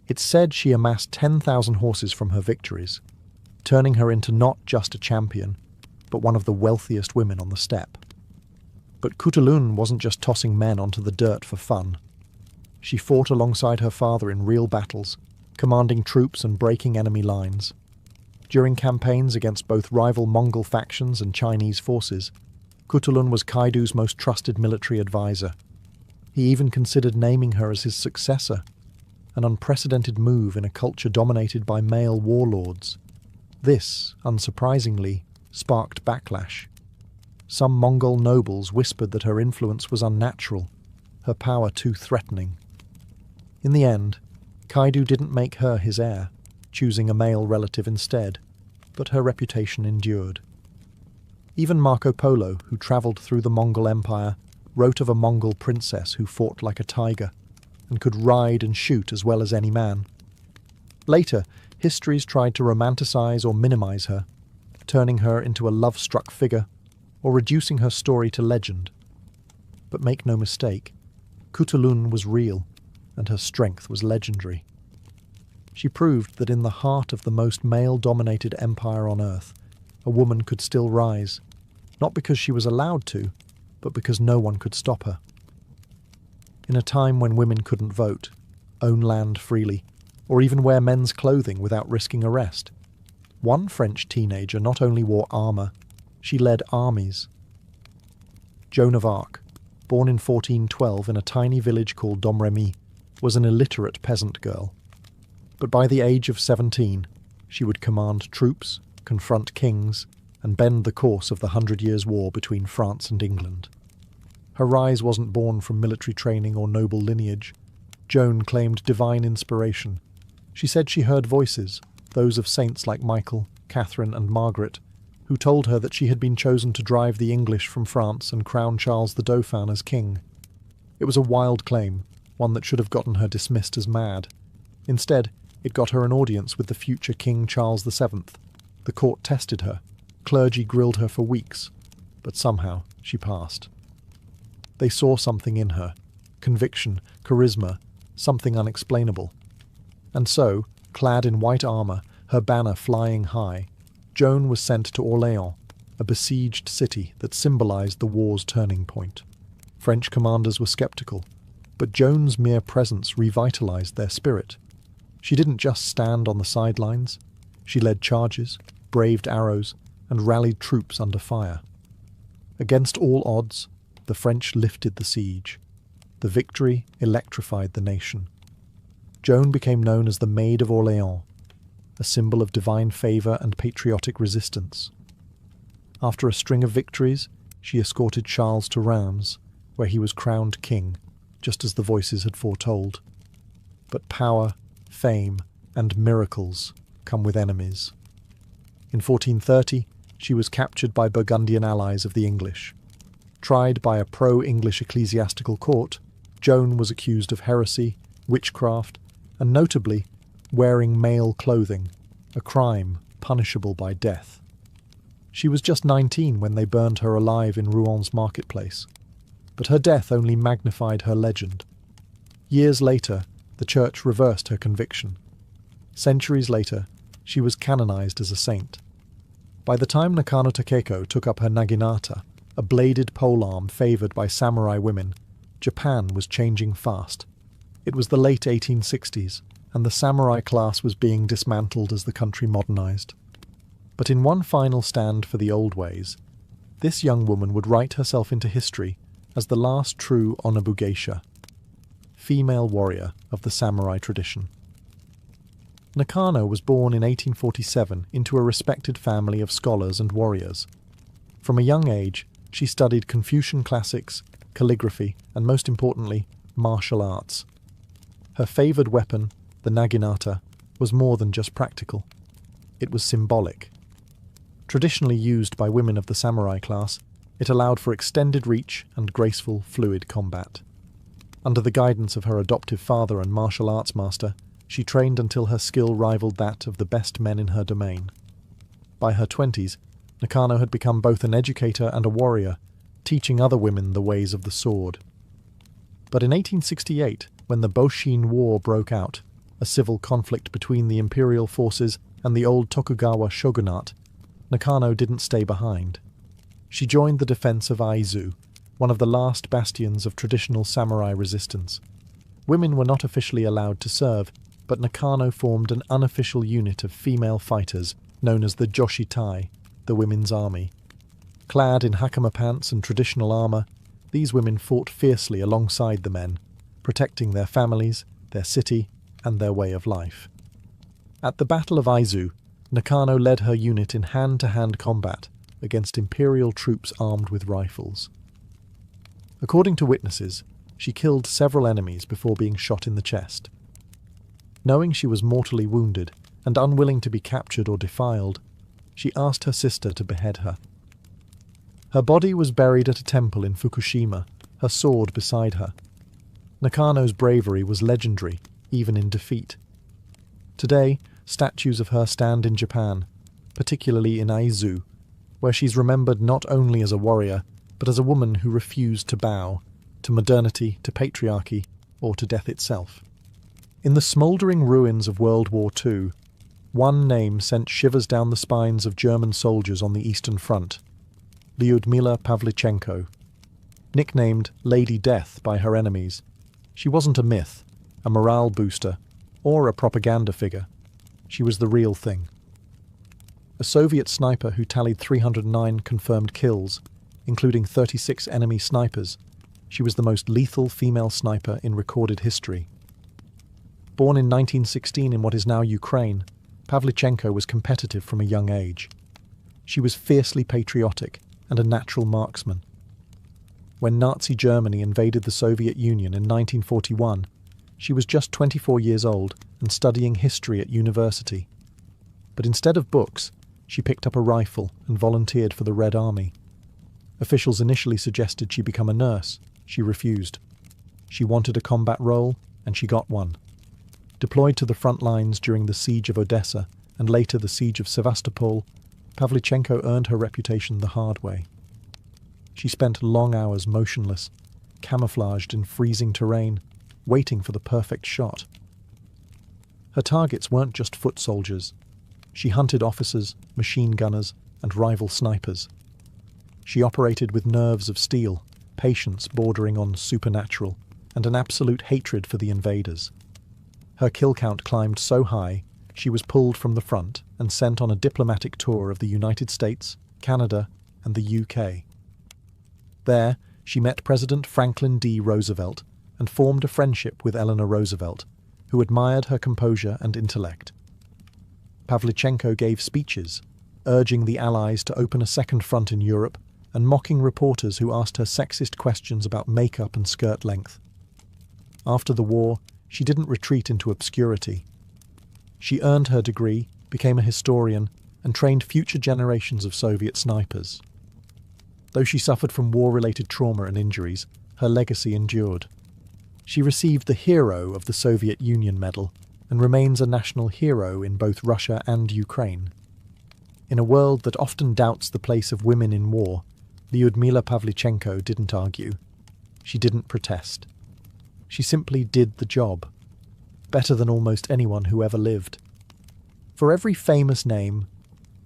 It's said she amassed 10,000 horses from her victories, turning her into not just a champion, but one of the wealthiest women on the steppe. But Kutulun wasn't just tossing men onto the dirt for fun. She fought alongside her father in real battles, commanding troops and breaking enemy lines. During campaigns against both rival Mongol factions and Chinese forces, Kutulun was Kaidu's most trusted military advisor. He even considered naming her as his successor, an unprecedented move in a culture dominated by male warlords. This, unsurprisingly, sparked backlash. Some Mongol nobles whispered that her influence was unnatural, her power too threatening. In the end, Kaidu didn't make her his heir, choosing a male relative instead, but her reputation endured. Even Marco Polo, who travelled through the Mongol Empire, wrote of a Mongol princess who fought like a tiger, and could ride and shoot as well as any man. Later, histories tried to romanticize or minimize her, turning her into a love-struck figure, or reducing her story to legend. But make no mistake, Kutulun was real, and her strength was legendary. She proved that in the heart of the most male-dominated empire on earth, a woman could still rise, not because she was allowed to, but because no one could stop her. In a time when women couldn't vote, own land freely, or even wear men's clothing without risking arrest, one French teenager not only wore armour, she led armies. Joan of Arc, born in 1412 in a tiny village called Domremy, was an illiterate peasant girl. But by the age of 17, she would command troops, confront kings, and bend the course of the 100 Years' War between France and England. Her rise wasn't born from military training or noble lineage. Joan claimed divine inspiration. She said she heard voices, those of saints like Michael, Catherine, and Margaret, who told her that she had been chosen to drive the English from France and crown Charles the Dauphin as king. It was a wild claim, one that should have gotten her dismissed as mad. Instead, it got her an audience with the future King Charles VII. The court tested her, clergy grilled her for weeks, but somehow she passed. They saw something in her, conviction, charisma, something unexplainable. And so, clad in white armour, her banner flying high, Joan was sent to Orléans, a besieged city that symbolized the war's turning point. French commanders were skeptical, but Joan's mere presence revitalized their spirit. She didn't just stand on the sidelines. She led charges, braved arrows, and rallied troops under fire. Against all odds, the French lifted the siege. The victory electrified the nation. Joan became known as the Maid of Orléans, a symbol of divine favour and patriotic resistance. After a string of victories, she escorted Charles to Reims, where he was crowned king, just as the voices had foretold. But power, fame, and miracles come with enemies. In 1430, she was captured by Burgundian allies of the English. Tried by a pro-English ecclesiastical court, Joan was accused of heresy, witchcraft, and notably, wearing male clothing, a crime punishable by death. She was just 19 when they burned her alive in Rouen marketplace, but her death only magnified her legend. Years later, the church reversed her conviction. Centuries later, she was canonized as a saint. By the time Nakano Takeko took up her naginata, a bladed polearm favoured by samurai women, Japan was changing fast. It was the late 1860s, and the samurai class was being dismantled as the country modernized. But in one final stand for the old ways, this young woman would write herself into history as the last true Onabu geisha, female warrior of the samurai tradition. Nakano was born in 1847 into a respected family of scholars and warriors. From a young age, she studied Confucian classics, calligraphy, and most importantly, martial arts. Her favoured weapon, the naginata, was more than just practical. It was symbolic. Traditionally used by women of the samurai class, it allowed for extended reach and graceful, fluid combat. Under the guidance of her adoptive father and martial arts master, she trained until her skill rivaled that of the best men in her domain. By her 20s, Nakano had become both an educator and a warrior, teaching other women the ways of the sword. But in 1868, when the Boshin War broke out, a civil conflict between the imperial forces and the old Tokugawa shogunate, Nakano didn't stay behind. She joined the defense of Aizu, one of the last bastions of traditional samurai resistance. Women were not officially allowed to serve, but Nakano formed an unofficial unit of female fighters known as the Joshitai, the women's army. Clad in hakama pants and traditional armour, these women fought fiercely alongside the men, protecting their families, their city, and their way of life. At the Battle of Aizu, Nakano led her unit in hand-to-hand combat against imperial troops armed with rifles. According to witnesses, she killed several enemies before being shot in the chest. Knowing she was mortally wounded and unwilling to be captured or defiled, she asked her sister to behead her. Her body was buried at a temple in Fukushima, her sword beside her. Nakano's bravery was legendary, even in defeat. Today, statues of her stand in Japan, particularly in Aizu, where she's remembered not only as a warrior, but as a woman who refused to bow to modernity, to patriarchy, or to death itself. In the smouldering ruins of World War II, one name sent shivers down the spines of German soldiers on the Eastern Front: Lyudmila Pavlichenko. Nicknamed Lady Death by her enemies, she wasn't a myth, a morale booster, or a propaganda figure. She was the real thing. A Soviet sniper who tallied 309 confirmed kills, including 36 enemy snipers, she was the most lethal female sniper in recorded history. Born in 1916 in what is now Ukraine, Pavlichenko was competitive from a young age. She was fiercely patriotic and a natural marksman. When Nazi Germany invaded the Soviet Union in 1941, she was just 24 years old and studying history at university. But instead of books, she picked up a rifle and volunteered for the Red Army. Officials initially suggested she become a nurse. She refused. She wanted a combat role, and she got one. Deployed to the front lines during the siege of Odessa and later the siege of Sevastopol, Pavlichenko earned her reputation the hard way. She spent long hours motionless, camouflaged in freezing terrain, waiting for the perfect shot. Her targets weren't just foot soldiers. She hunted officers, machine gunners, and rival snipers. She operated with nerves of steel, patience bordering on supernatural, and an absolute hatred for the invaders. Her kill count climbed so high, she was pulled from the front and sent on a diplomatic tour of the United States, Canada, and the UK. There, she met President Franklin D. Roosevelt and formed a friendship with Eleanor Roosevelt, who admired her composure and intellect. Pavlichenko gave speeches, urging the Allies to open a second front in Europe and mocking reporters who asked her sexist questions about makeup and skirt length. After the war, she didn't retreat into obscurity. She earned her degree, became a historian, and trained future generations of Soviet snipers. Though she suffered from war-related trauma and injuries, her legacy endured. She received the Hero of the Soviet Union medal and remains a national hero in both Russia and Ukraine. In a world that often doubts the place of women in war, Lyudmila Pavlichenko didn't argue. She didn't protest. She simply did the job, better than almost anyone who ever lived. For every famous name,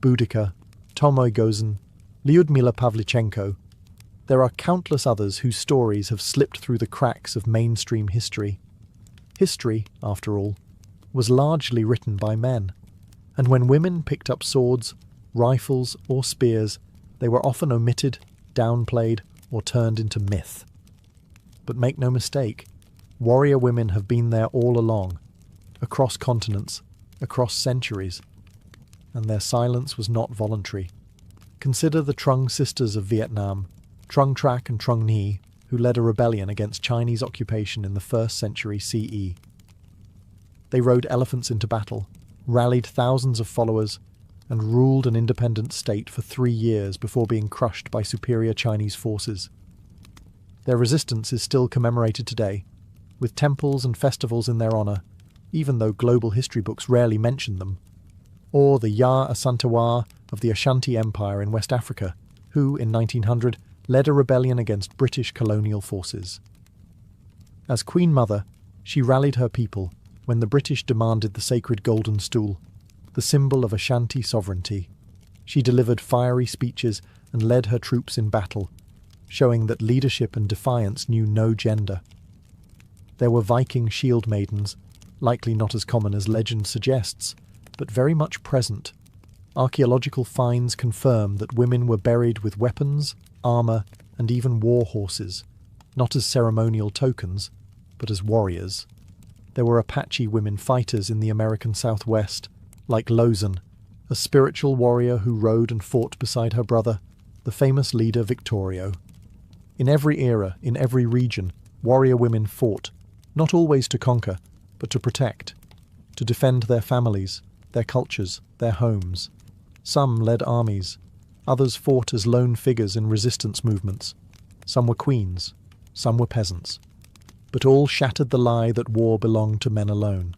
Boudica, Tomoy Gozin, Lyudmila Pavlichenko, there are countless others whose stories have slipped through the cracks of mainstream history. History, after all, was largely written by men, and when women picked up swords, rifles, or spears, they were often omitted, downplayed, or turned into myth. But make no mistake, warrior women have been there all along, across continents, across centuries, and their silence was not voluntary. Consider the Trung sisters of Vietnam, Trung Trac and Trung Nhi, who led a rebellion against Chinese occupation in the 1st century CE. They rode elephants into battle, rallied thousands of followers, and ruled an independent state for 3 years before being crushed by superior Chinese forces. Their resistance is still commemorated today, with temples and festivals in their honour, even though global history books rarely mention them. Or the Ya Asantewaa of the Ashanti Empire in West Africa, who, in 1900, led a rebellion against British colonial forces. As Queen Mother, she rallied her people when the British demanded the sacred Golden Stool, the symbol of Ashanti sovereignty. She delivered fiery speeches and led her troops in battle, showing that leadership and defiance knew no gender. There were Viking shield maidens, likely not as common as legend suggests, but very much present. Archaeological finds confirm that women were buried with weapons, armour, and even war horses, not as ceremonial tokens, but as warriors. There were Apache women fighters in the American Southwest, like Lozan, a spiritual warrior who rode and fought beside her brother, the famous leader Victorio. In every era, in every region, warrior women fought, not always to conquer, but to protect, to defend their families, their cultures, their homes. Some led armies, others fought as lone figures in resistance movements. Some were queens, some were peasants. But all shattered the lie that war belonged to men alone.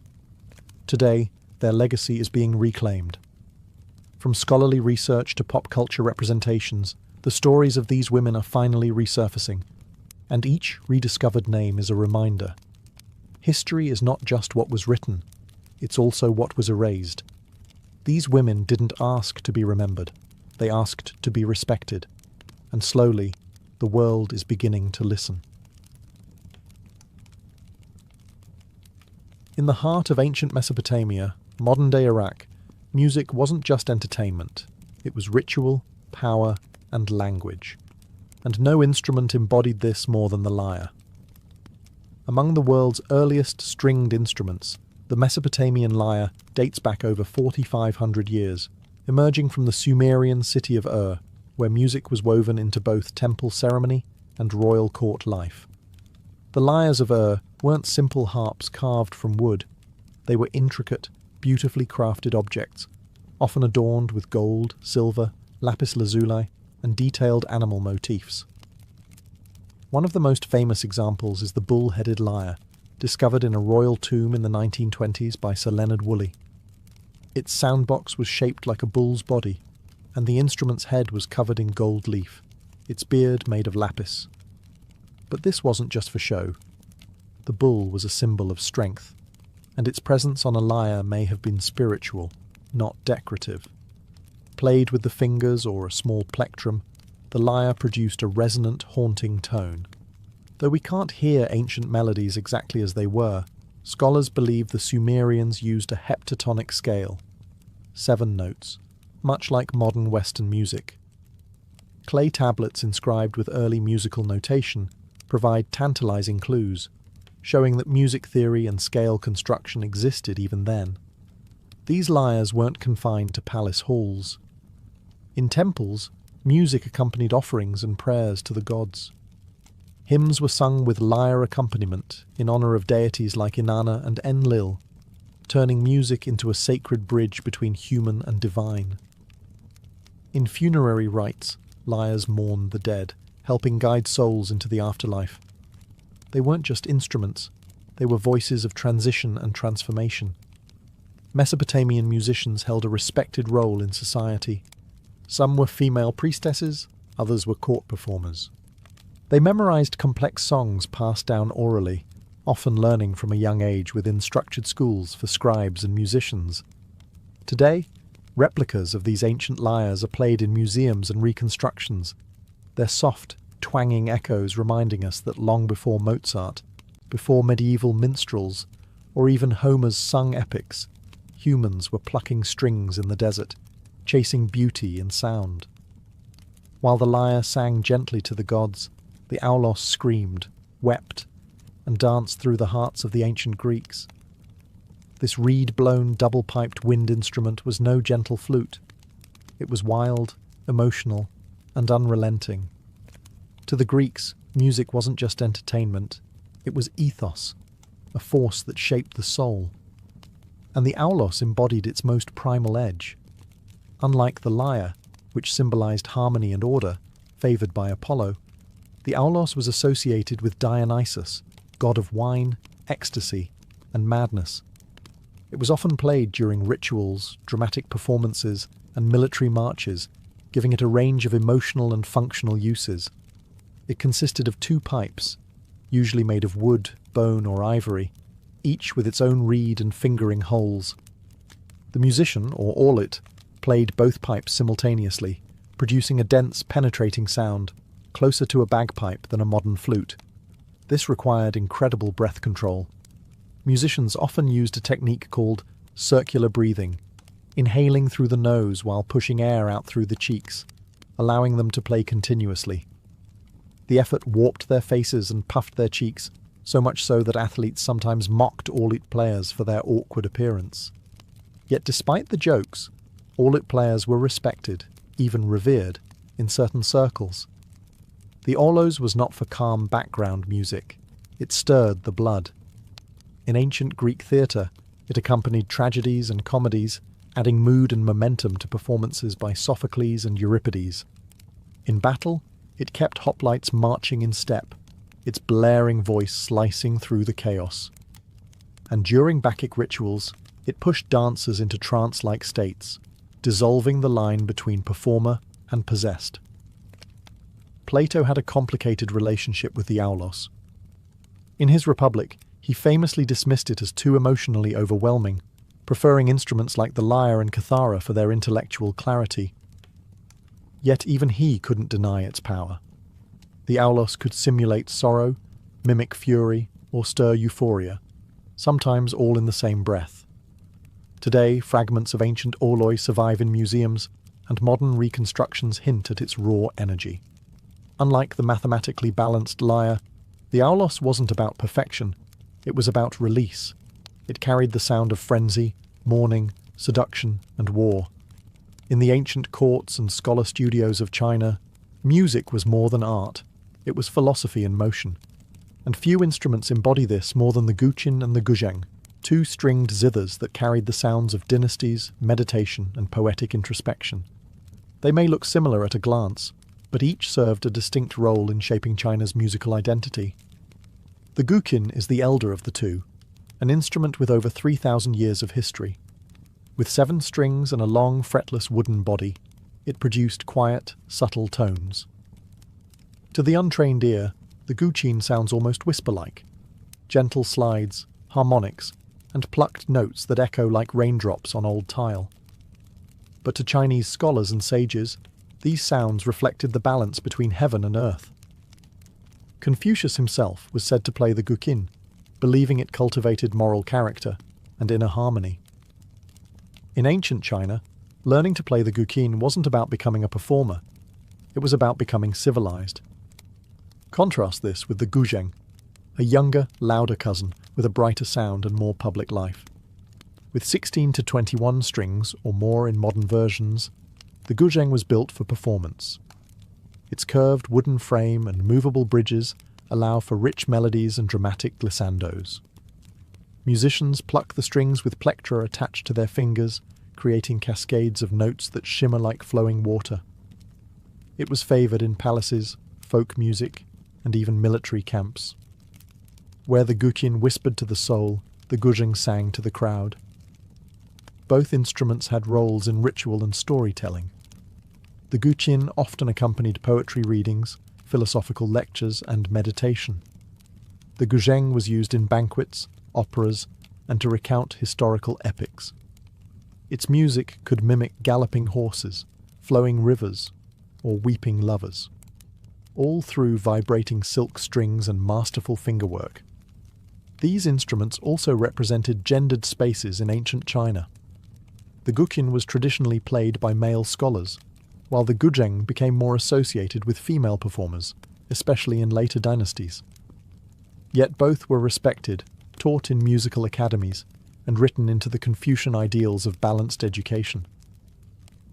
Today, their legacy is being reclaimed. From scholarly research to pop culture representations, the stories of these women are finally resurfacing, and each rediscovered name is a reminder. History is not just what was written, it's also what was erased. These women didn't ask to be remembered, they asked to be respected, and slowly, the world is beginning to listen. In the heart of ancient Mesopotamia, modern-day Iraq, music wasn't just entertainment. It was ritual, power, and language. And no instrument embodied this more than the lyre. Among the world's earliest stringed instruments, the Mesopotamian lyre dates back over 4,500 years, emerging from the Sumerian city of Ur, where music was woven into both temple ceremony and royal court life. The lyres of Ur weren't simple harps carved from wood. They were intricate, beautifully crafted objects, often adorned with gold, silver, lapis lazuli, and detailed animal motifs. One of the most famous examples is the bull-headed lyre, discovered in a royal tomb in the 1920s by Sir Leonard Woolley. Its soundbox was shaped like a bull's body, and the instrument's head was covered in gold leaf, its beard made of lapis. But this wasn't just for show. The bull was a symbol of strength, and its presence on a lyre may have been spiritual, not decorative. Played with the fingers or a small plectrum, the lyre produced a resonant, haunting tone. Though we can't hear ancient melodies exactly as they were, scholars believe the Sumerians used a heptatonic scale, 7 notes, much like modern Western music. Clay tablets inscribed with early musical notation provide tantalizing clues, showing that music theory and scale construction existed even then. These lyres weren't confined to palace halls. In temples, music accompanied offerings and prayers to the gods. Hymns were sung with lyre accompaniment in honor of deities like Inanna and Enlil, turning music into a sacred bridge between human and divine. In funerary rites, lyres mourned the dead, helping guide souls into the afterlife. They weren't just instruments, they were voices of transition and transformation. Mesopotamian musicians held a respected role in society. Some were female priestesses, others were court performers. They memorized complex songs passed down orally, often learning from a young age within structured schools for scribes and musicians. Today, replicas of these ancient lyres are played in museums and reconstructions, their soft, twanging echoes reminding us that long before Mozart, before medieval minstrels, or even Homer's sung epics, humans were plucking strings in the desert, chasing beauty in sound. While the lyre sang gently to the gods, the aulos screamed, wept, and danced through the hearts of the ancient Greeks. This reed-blown, double-piped wind instrument was no gentle flute. It was wild, emotional, and unrelenting. To the Greeks, music wasn't just entertainment, it was ethos, a force that shaped the soul. And the aulos embodied its most primal edge. Unlike the lyre, which symbolized harmony and order, favored by Apollo, the aulos was associated with Dionysus, god of wine, ecstasy, and madness. It was often played during rituals, dramatic performances, and military marches, giving it a range of emotional and functional uses. It consisted of 2 pipes, usually made of wood, bone, or ivory, each with its own reed and fingering holes. The musician, or aulet, played both pipes simultaneously, producing a dense, penetrating sound, closer to a bagpipe than a modern flute. This required incredible breath control. Musicians often used a technique called circular breathing, inhaling through the nose while pushing air out through the cheeks, allowing them to play continuously. The effort warped their faces and puffed their cheeks, so much so that athletes sometimes mocked aulet players for their awkward appearance. Yet despite the jokes, aulet players were respected, even revered, in certain circles. The aulos was not for calm background music. It stirred the blood. In ancient Greek theatre, it accompanied tragedies and comedies, adding mood and momentum to performances by Sophocles and Euripides. In battle, it kept hoplites marching in step, its blaring voice slicing through the chaos. And during Bacchic rituals, it pushed dancers into trance-like states, dissolving the line between performer and possessed. Plato had a complicated relationship with the aulos. In his Republic, he famously dismissed it as too emotionally overwhelming, preferring instruments like the lyre and kithara for their intellectual clarity. Yet even he couldn't deny its power. The aulos could simulate sorrow, mimic fury, or stir euphoria, sometimes all in the same breath. Today, fragments of ancient auloi survive in museums, and modern reconstructions hint at its raw energy. Unlike the mathematically balanced lyre, the aulos wasn't about perfection, it was about release. It carried the sound of frenzy, mourning, seduction, and war. In the ancient courts and scholar studios of China, music was more than art, it was philosophy in motion. And few instruments embody this more than the guqin and the guzheng, 2 stringed zithers that carried the sounds of dynasties, meditation, and poetic introspection. They may look similar at a glance, but each served a distinct role in shaping China's musical identity. The guqin is the elder of the 2, an instrument with over 3,000 years of history. With 7 strings and a long, fretless wooden body, it produced quiet, subtle tones. To the untrained ear, the guqin sounds almost whisper-like. Gentle slides, harmonics, and plucked notes that echo like raindrops on old tile. but to Chinese scholars and sages, these sounds reflected the balance between heaven and earth. Confucius himself was said to play the guqin, believing it cultivated moral character and inner harmony. In ancient China, learning to play the guqin wasn't about becoming a performer, it was about becoming civilized. Contrast this with the guzheng, a younger, louder cousin with a brighter sound and more public life. With 16 to 21 strings or more in modern versions, the guzheng was built for performance. Its curved wooden frame and movable bridges allow for rich melodies and dramatic glissandos. Musicians pluck the strings with plectra attached to their fingers, creating cascades of notes that shimmer like flowing water. It was favoured in palaces, folk music, and even military camps. Where the guqin whispered to the soul, the guzheng sang to the crowd. Both instruments had roles in ritual and storytelling. The guqin often accompanied poetry readings, philosophical lectures, and meditation. The guzheng was used in banquets, operas, and to recount historical epics. Its music could mimic galloping horses, flowing rivers, or weeping lovers, all through vibrating silk strings and masterful fingerwork. These instruments also represented gendered spaces in ancient China. The guqin was traditionally played by male scholars, while the guzheng became more associated with female performers, especially in later dynasties. Yet both were respected, taught in musical academies, and written into the Confucian ideals of balanced education.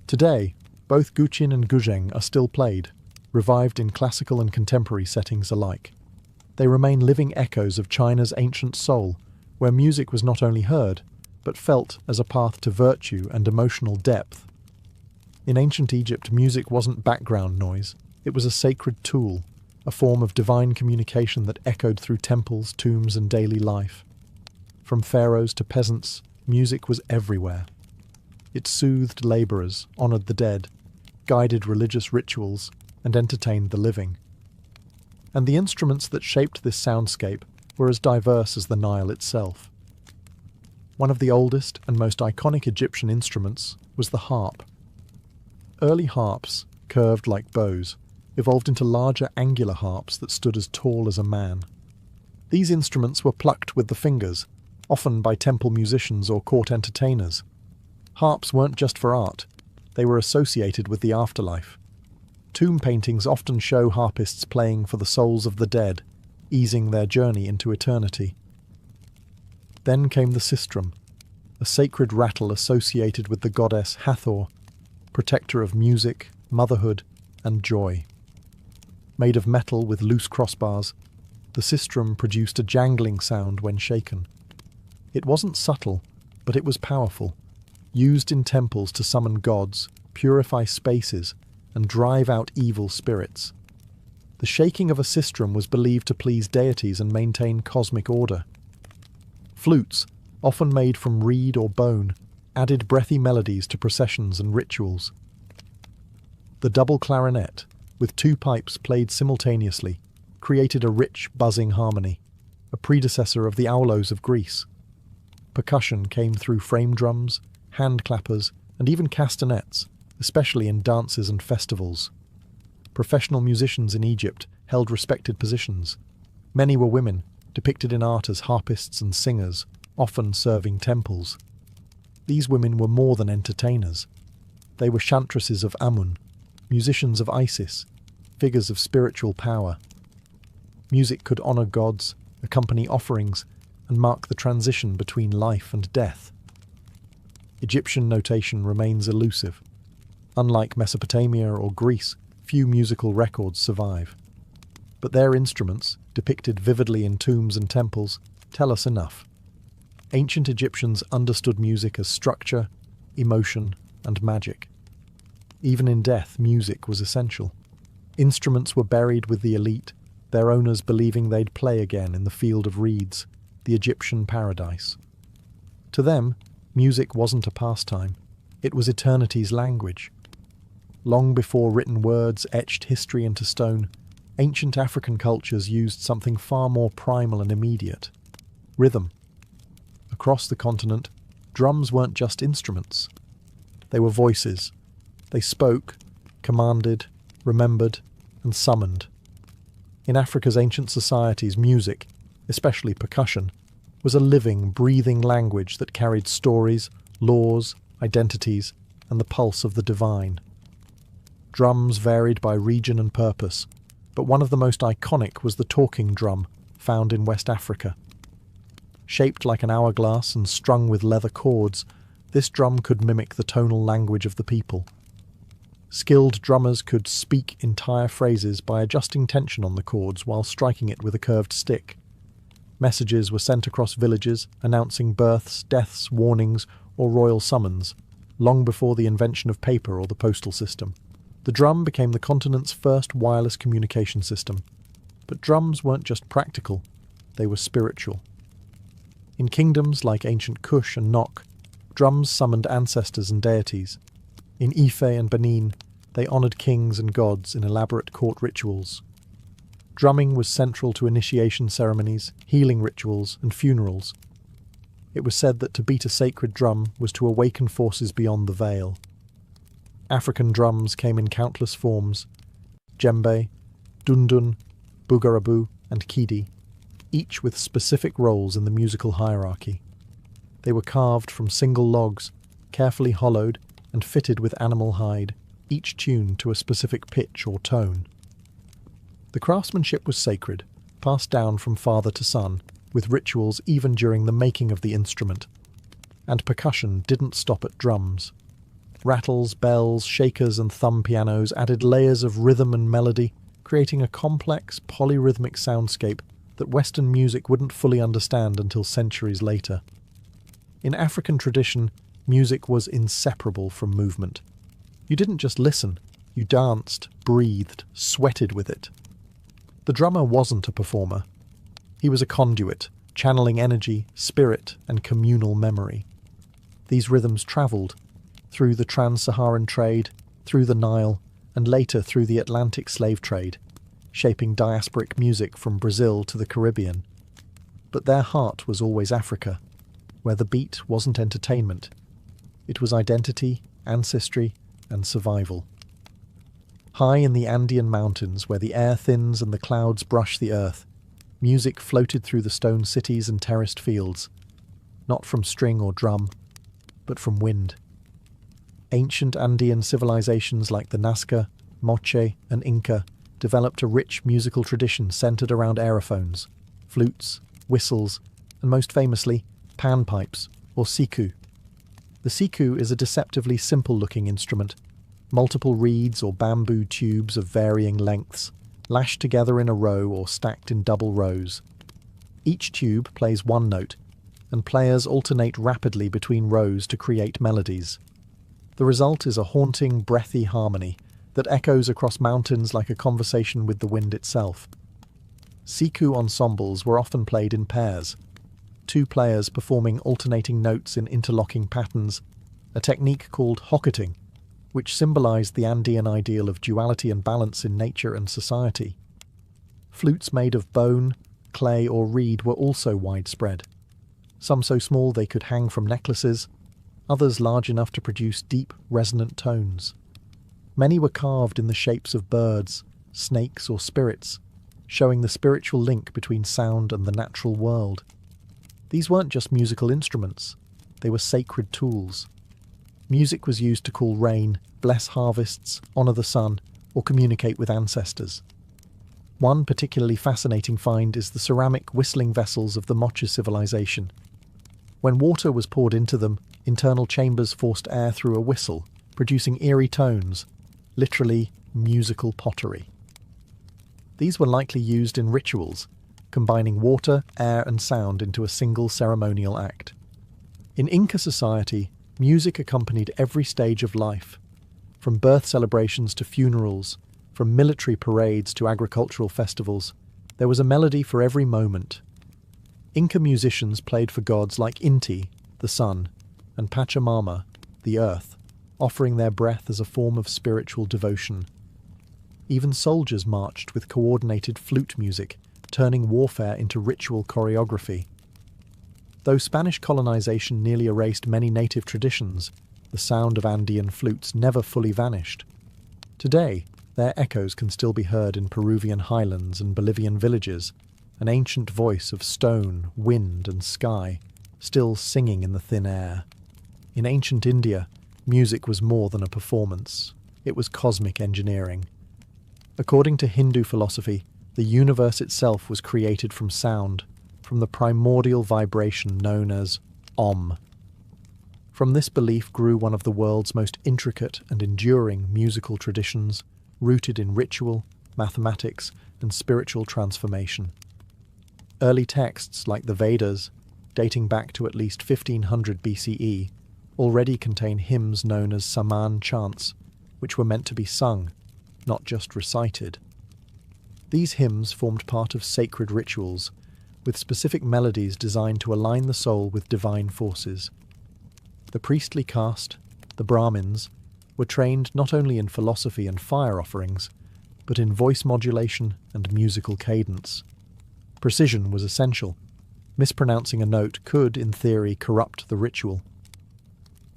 Today, both guqin and guzheng are still played, revived in classical and contemporary settings alike. They remain living echoes of China's ancient soul, where music was not only heard, but felt as a path to virtue and emotional depth. In ancient Egypt, music wasn't background noise, it was a sacred tool, a form of divine communication that echoed through temples, tombs, and daily life. From pharaohs to peasants, music was everywhere. It soothed labourers, honoured the dead, guided religious rituals, and entertained the living. And the instruments that shaped this soundscape were as diverse as the Nile itself. One of the oldest and most iconic Egyptian instruments was the harp. Early harps, curved like bows, evolved into larger angular harps that stood as tall as a man. These instruments were plucked with the fingers, often by temple musicians or court entertainers. Harps weren't just for art, they were associated with the afterlife. Tomb paintings often show harpists playing for the souls of the dead, easing their journey into eternity. Then came the sistrum, a sacred rattle associated with the goddess Hathor, protector of music, motherhood, and joy. Made of metal with loose crossbars, the sistrum produced a jangling sound when shaken. It wasn't subtle, but it was powerful, used in temples to summon gods, purify spaces, and drive out evil spirits. The shaking of a sistrum was believed to please deities and maintain cosmic order. Flutes, often made from reed or bone, added breathy melodies to processions and rituals. The double clarinet, with two pipes played simultaneously, created a rich, buzzing harmony, a predecessor of the aulos of Greece. Percussion came through frame drums, hand clappers, and even castanets, especially in dances and festivals. Professional musicians in Egypt held respected positions. Many were women, depicted in art as harpists and singers, often serving temples. These women were more than entertainers. They were chantresses of Amun, musicians of Isis, figures of spiritual power. Music could honour gods, accompany offerings, and mark the transition between life and death. Egyptian notation remains elusive. Unlike Mesopotamia or Greece, few musical records survive. But their instruments, depicted vividly in tombs and temples, tell us enough. Ancient Egyptians understood music as structure, emotion, and magic. Even in death, music was essential. Instruments were buried with the elite, their owners believing they'd play again in the field of reeds, the Egyptian paradise. To them, music wasn't a pastime, it was eternity's language. Long before written words etched history into stone, ancient African cultures used something far more primal and immediate: rhythm. Across the continent, drums weren't just instruments. They were voices. They spoke, commanded, remembered, and summoned. In Africa's ancient societies, music, especially percussion, was a living, breathing language that carried stories, laws, identities, and the pulse of the divine. Drums varied by region and purpose, but one of the most iconic was the talking drum, found in West Africa. Shaped like an hourglass and strung with leather cords, this drum could mimic the tonal language of the people. Skilled drummers could speak entire phrases by adjusting tension on the cords while striking it with a curved stick. Messages were sent across villages, announcing births, deaths, warnings, or royal summons, long before the invention of paper or the postal system. The drum became the continent's first wireless communication system. But drums weren't just practical, they were spiritual. In kingdoms like ancient Kush and Nok, drums summoned ancestors and deities. In Ife and Benin, they honoured kings and gods in elaborate court rituals. Drumming was central to initiation ceremonies, healing rituals, and funerals. It was said that to beat a sacred drum was to awaken forces beyond the veil. African drums came in countless forms: djembe, dundun, bugarabu, and kidi, each with specific roles in the musical hierarchy. They were carved from single logs, carefully hollowed and fitted with animal hide, each tuned to a specific pitch or tone. The craftsmanship was sacred, passed down from father to son, with rituals even during the making of the instrument. And percussion didn't stop at drums. Rattles, bells, shakers, and thumb pianos added layers of rhythm and melody, creating a complex, polyrhythmic soundscape that Western music wouldn't fully understand until centuries later. In African tradition, music was inseparable from movement. You didn't just listen, you danced, breathed, sweated with it. The drummer wasn't a performer. He was a conduit, channeling energy, spirit, and communal memory. These rhythms travelled through the trans-Saharan trade, through the Nile, and later through the Atlantic slave trade, shaping diasporic music from Brazil to the Caribbean. But their heart was always Africa, where the beat wasn't entertainment. It was identity, ancestry, and survival. High in the Andean mountains, where the air thins and the clouds brush the earth, music floated through the stone cities and terraced fields, not from string or drum, but from wind. Ancient Andean civilizations like the Nazca, Moche, and Inca developed a rich musical tradition centered around aerophones, flutes, whistles, and most famously, panpipes, or siku. The siku is a deceptively simple-looking instrument, multiple reeds or bamboo tubes of varying lengths, lashed together in a row or stacked in double rows. Each tube plays one note, and players alternate rapidly between rows to create melodies. The result is a haunting, breathy harmony that echoes across mountains like a conversation with the wind itself. Siku ensembles were often played in pairs, two players performing alternating notes in interlocking patterns, a technique called hocketing, which symbolized the Andean ideal of duality and balance in nature and society. Flutes made of bone, clay, or reed were also widespread, some so small they could hang from necklaces, others large enough to produce deep, resonant tones. Many were carved in the shapes of birds, snakes, or spirits, showing the spiritual link between sound and the natural world. These weren't just musical instruments, they were sacred tools. Music was used to call rain, bless harvests, honour the sun, or communicate with ancestors. One particularly fascinating find is the ceramic whistling vessels of the Moche civilization. When water was poured into them, internal chambers forced air through a whistle, producing eerie tones, literally musical pottery. These were likely used in rituals, combining water, air, and sound into a single ceremonial act. In Inca society, music accompanied every stage of life, from birth celebrations to funerals, from military parades to agricultural festivals. There was a melody for every moment. Inca musicians played for gods like Inti, the sun, and Pachamama, the earth, offering their breath as a form of spiritual devotion. Even soldiers marched with coordinated flute music, turning warfare into ritual choreography. Though Spanish colonization nearly erased many native traditions, the sound of Andean flutes never fully vanished. Today, their echoes can still be heard in Peruvian highlands and Bolivian villages, an ancient voice of stone, wind, and sky, still singing in the thin air. In ancient India, music was more than a performance. It was cosmic engineering. According to Hindu philosophy, the universe itself was created from sound, from the primordial vibration known as Om. From this belief grew one of the world's most intricate and enduring musical traditions, rooted in ritual, mathematics, and spiritual transformation. Early texts like the Vedas, dating back to at least 1500 BCE, already contain hymns known as Saman chants, which were meant to be sung, not just recited. These hymns formed part of sacred rituals, with specific melodies designed to align the soul with divine forces. The priestly caste, the Brahmins, were trained not only in philosophy and fire offerings, but in voice modulation and musical cadence. Precision was essential. Mispronouncing a note could, in theory, corrupt the ritual.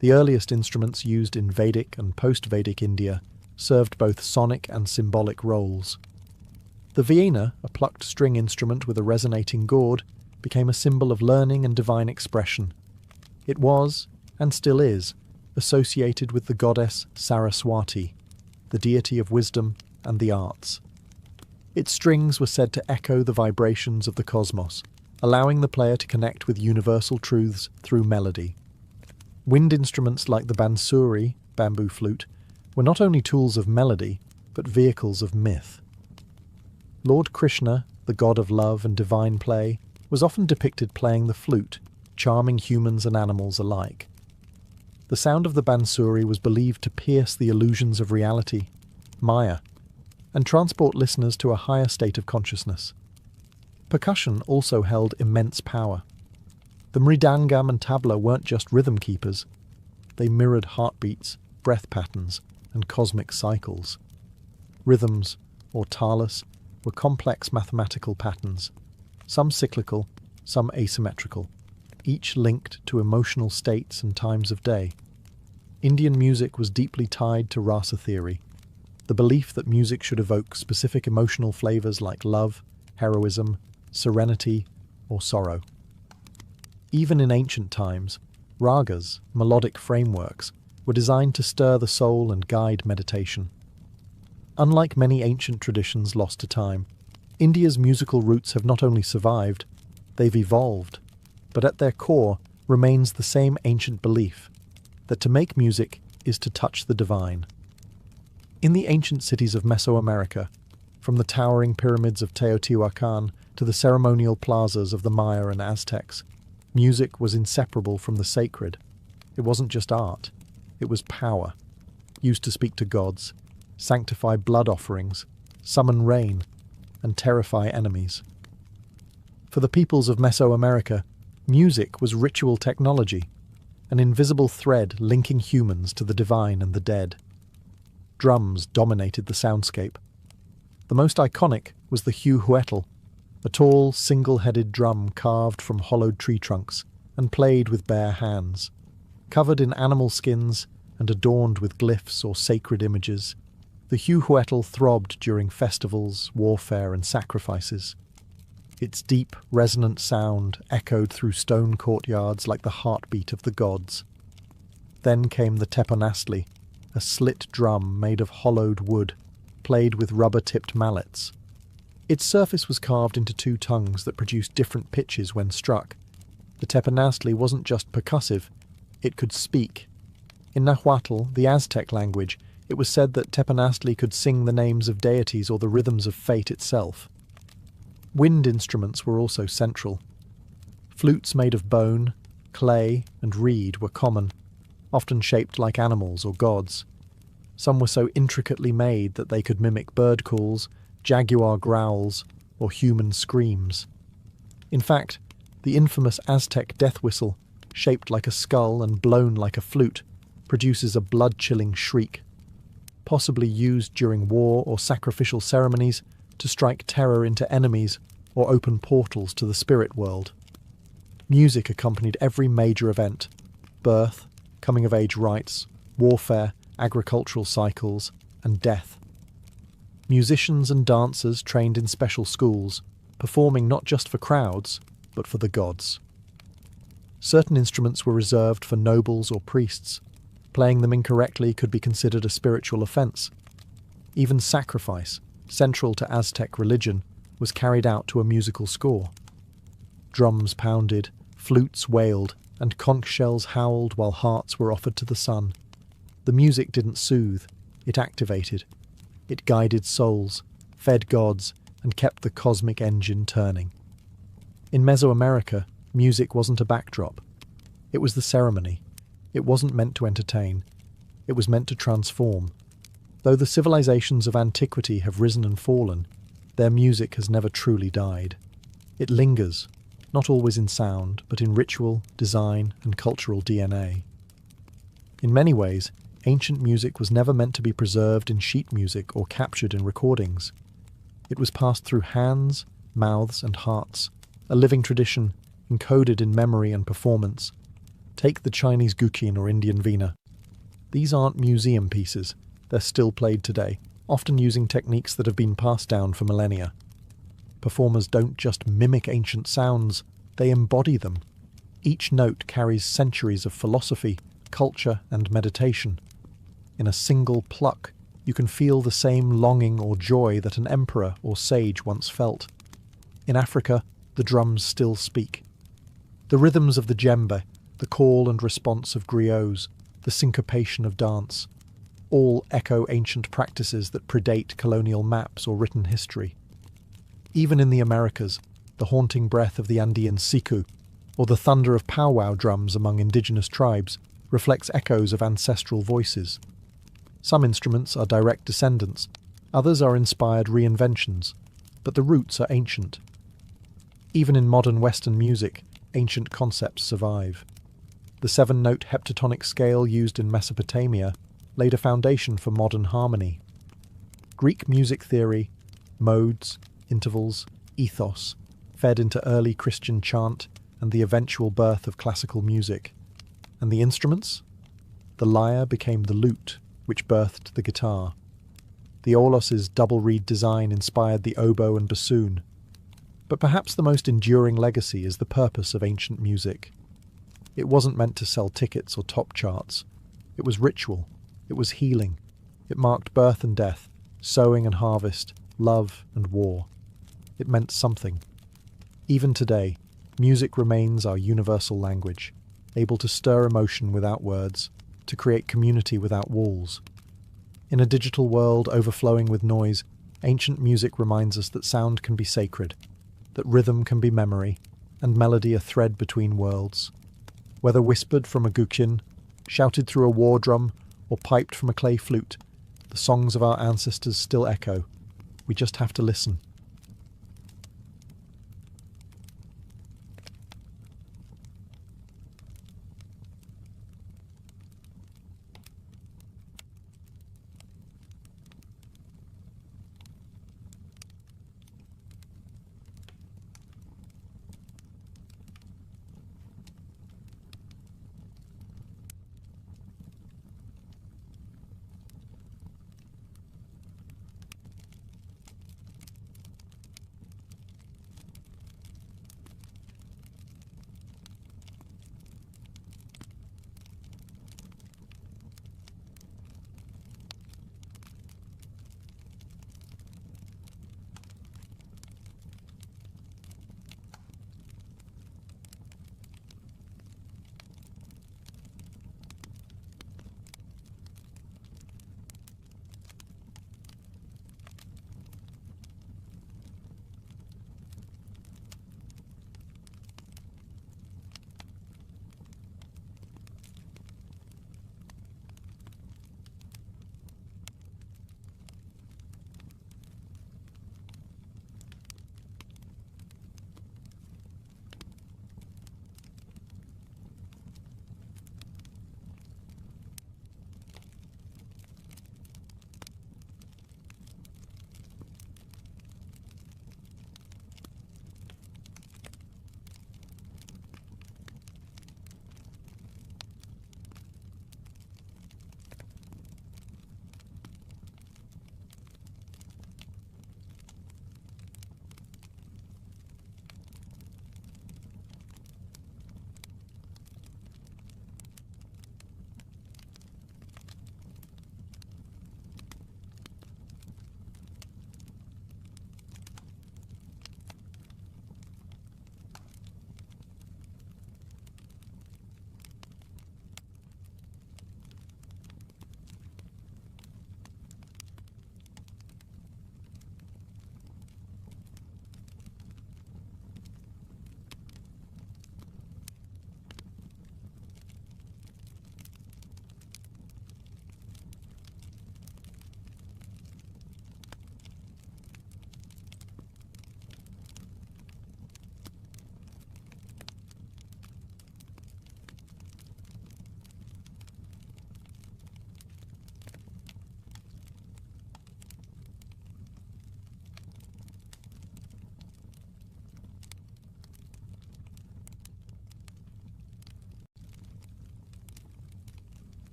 The earliest instruments used in Vedic and post-Vedic India served both sonic and symbolic roles. The Veena, a plucked string instrument with a resonating gourd, became a symbol of learning and divine expression. It was, and still is, associated with the goddess Saraswati, the deity of wisdom and the arts. Its strings were said to echo the vibrations of the cosmos, allowing the player to connect with universal truths through melody. Wind instruments like the bansuri, bamboo flute, were not only tools of melody, but vehicles of myth. Lord Krishna, the god of love and divine play, was often depicted playing the flute, charming humans and animals alike. The sound of the bansuri was believed to pierce the illusions of reality, Maya, and transport listeners to a higher state of consciousness. Percussion also held immense power. The mridangam and tabla weren't just rhythm keepers. They mirrored heartbeats, breath patterns, and cosmic cycles. Rhythms, or talas, were complex mathematical patterns, some cyclical, some asymmetrical, each linked to emotional states and times of day. Indian music was deeply tied to rasa theory, the belief that music should evoke specific emotional flavors like love, heroism, serenity, or sorrow. Even in ancient times, ragas, melodic frameworks, were designed to stir the soul and guide meditation. Unlike many ancient traditions lost to time, India's musical roots have not only survived, they've evolved, but at their core remains the same ancient belief, that to make music is to touch the divine. In the ancient cities of Mesoamerica, from the towering pyramids of Teotihuacan to the ceremonial plazas of the Maya and Aztecs, music was inseparable from the sacred. It wasn't just art, it was power, used to speak to gods, sanctify blood offerings, summon rain, and terrify enemies. For the peoples of Mesoamerica, music was ritual technology, an invisible thread linking humans to the divine and the dead. Drums dominated the soundscape. The most iconic was the huehuetel, a tall, single-headed drum carved from hollowed tree trunks and played with bare hands. Covered in animal skins and adorned with glyphs or sacred images, the huehuetel throbbed during festivals, warfare, and sacrifices. Its deep, resonant sound echoed through stone courtyards like the heartbeat of the gods. Then came the teponastli, a slit drum made of hollowed wood, played with rubber-tipped mallets. Its surface was carved into two tongues that produced different pitches when struck. The teponastli wasn't just percussive, it could speak. In Nahuatl, the Aztec language, it was said that teponastli could sing the names of deities or the rhythms of fate itself. Wind instruments were also central. Flutes made of bone, clay, and reed were common, often shaped like animals or gods. Some were so intricately made that they could mimic bird calls, jaguar growls, or human screams. In fact, the infamous Aztec death whistle, shaped like a skull and blown like a flute, produces a blood-chilling shriek, possibly used during war or sacrificial ceremonies to strike terror into enemies or open portals to the spirit world. Music accompanied every major event: birth, coming-of-age rites, warfare, agricultural cycles, and death. Musicians and dancers trained in special schools, performing not just for crowds, but for the gods. Certain instruments were reserved for nobles or priests. Playing them incorrectly could be considered a spiritual offense. Even sacrifice, central to Aztec religion, was carried out to a musical score. Drums pounded, flutes wailed, and conch shells howled while hearts were offered to the sun. The music didn't soothe, it activated. It guided souls, fed gods, and kept the cosmic engine turning. In Mesoamerica, music wasn't a backdrop. It was the ceremony. It wasn't meant to entertain. It was meant to transform. Though the civilizations of antiquity have risen and fallen, their music has never truly died. It lingers, not always in sound, but in ritual, design, and cultural DNA. In many ways, ancient music was never meant to be preserved in sheet music or captured in recordings. It was passed through hands, mouths, and hearts, a living tradition encoded in memory and performance. Take the Chinese guqin or Indian veena. These aren't museum pieces, they're still played today, often using techniques that have been passed down for millennia. Performers don't just mimic ancient sounds, they embody them. Each note carries centuries of philosophy, culture, and meditation. In a single pluck, you can feel the same longing or joy that an emperor or sage once felt. In Africa, the drums still speak. The rhythms of the djembe, the call and response of griots, the syncopation of dance, all echo ancient practices that predate colonial maps or written history. Even in the Americas, the haunting breath of the Andean siku, or the thunder of powwow drums among indigenous tribes, reflects echoes of ancestral voices. Some instruments are direct descendants, others are inspired reinventions, but the roots are ancient. Even in modern Western music, ancient concepts survive. The 7-note heptatonic scale used in Mesopotamia laid a foundation for modern harmony. Greek music theory, modes, intervals, ethos, fed into early Christian chant and the eventual birth of classical music. And the instruments? The lyre became the lute, which birthed the guitar. The aulos' double reed design inspired the oboe and bassoon. But perhaps the most enduring legacy is the purpose of ancient music. It wasn't meant to sell tickets or top charts. It was ritual. It was healing. It marked birth and death, sowing and harvest, love and war. It meant something. Even today, music remains our universal language, able to stir emotion without words, to create community without walls. In a digital world overflowing with noise, ancient music reminds us that sound can be sacred, that rhythm can be memory, and melody a thread between worlds. Whether whispered from a guqin, shouted through a war drum, or piped from a clay flute, the songs of our ancestors still echo. We just have to listen.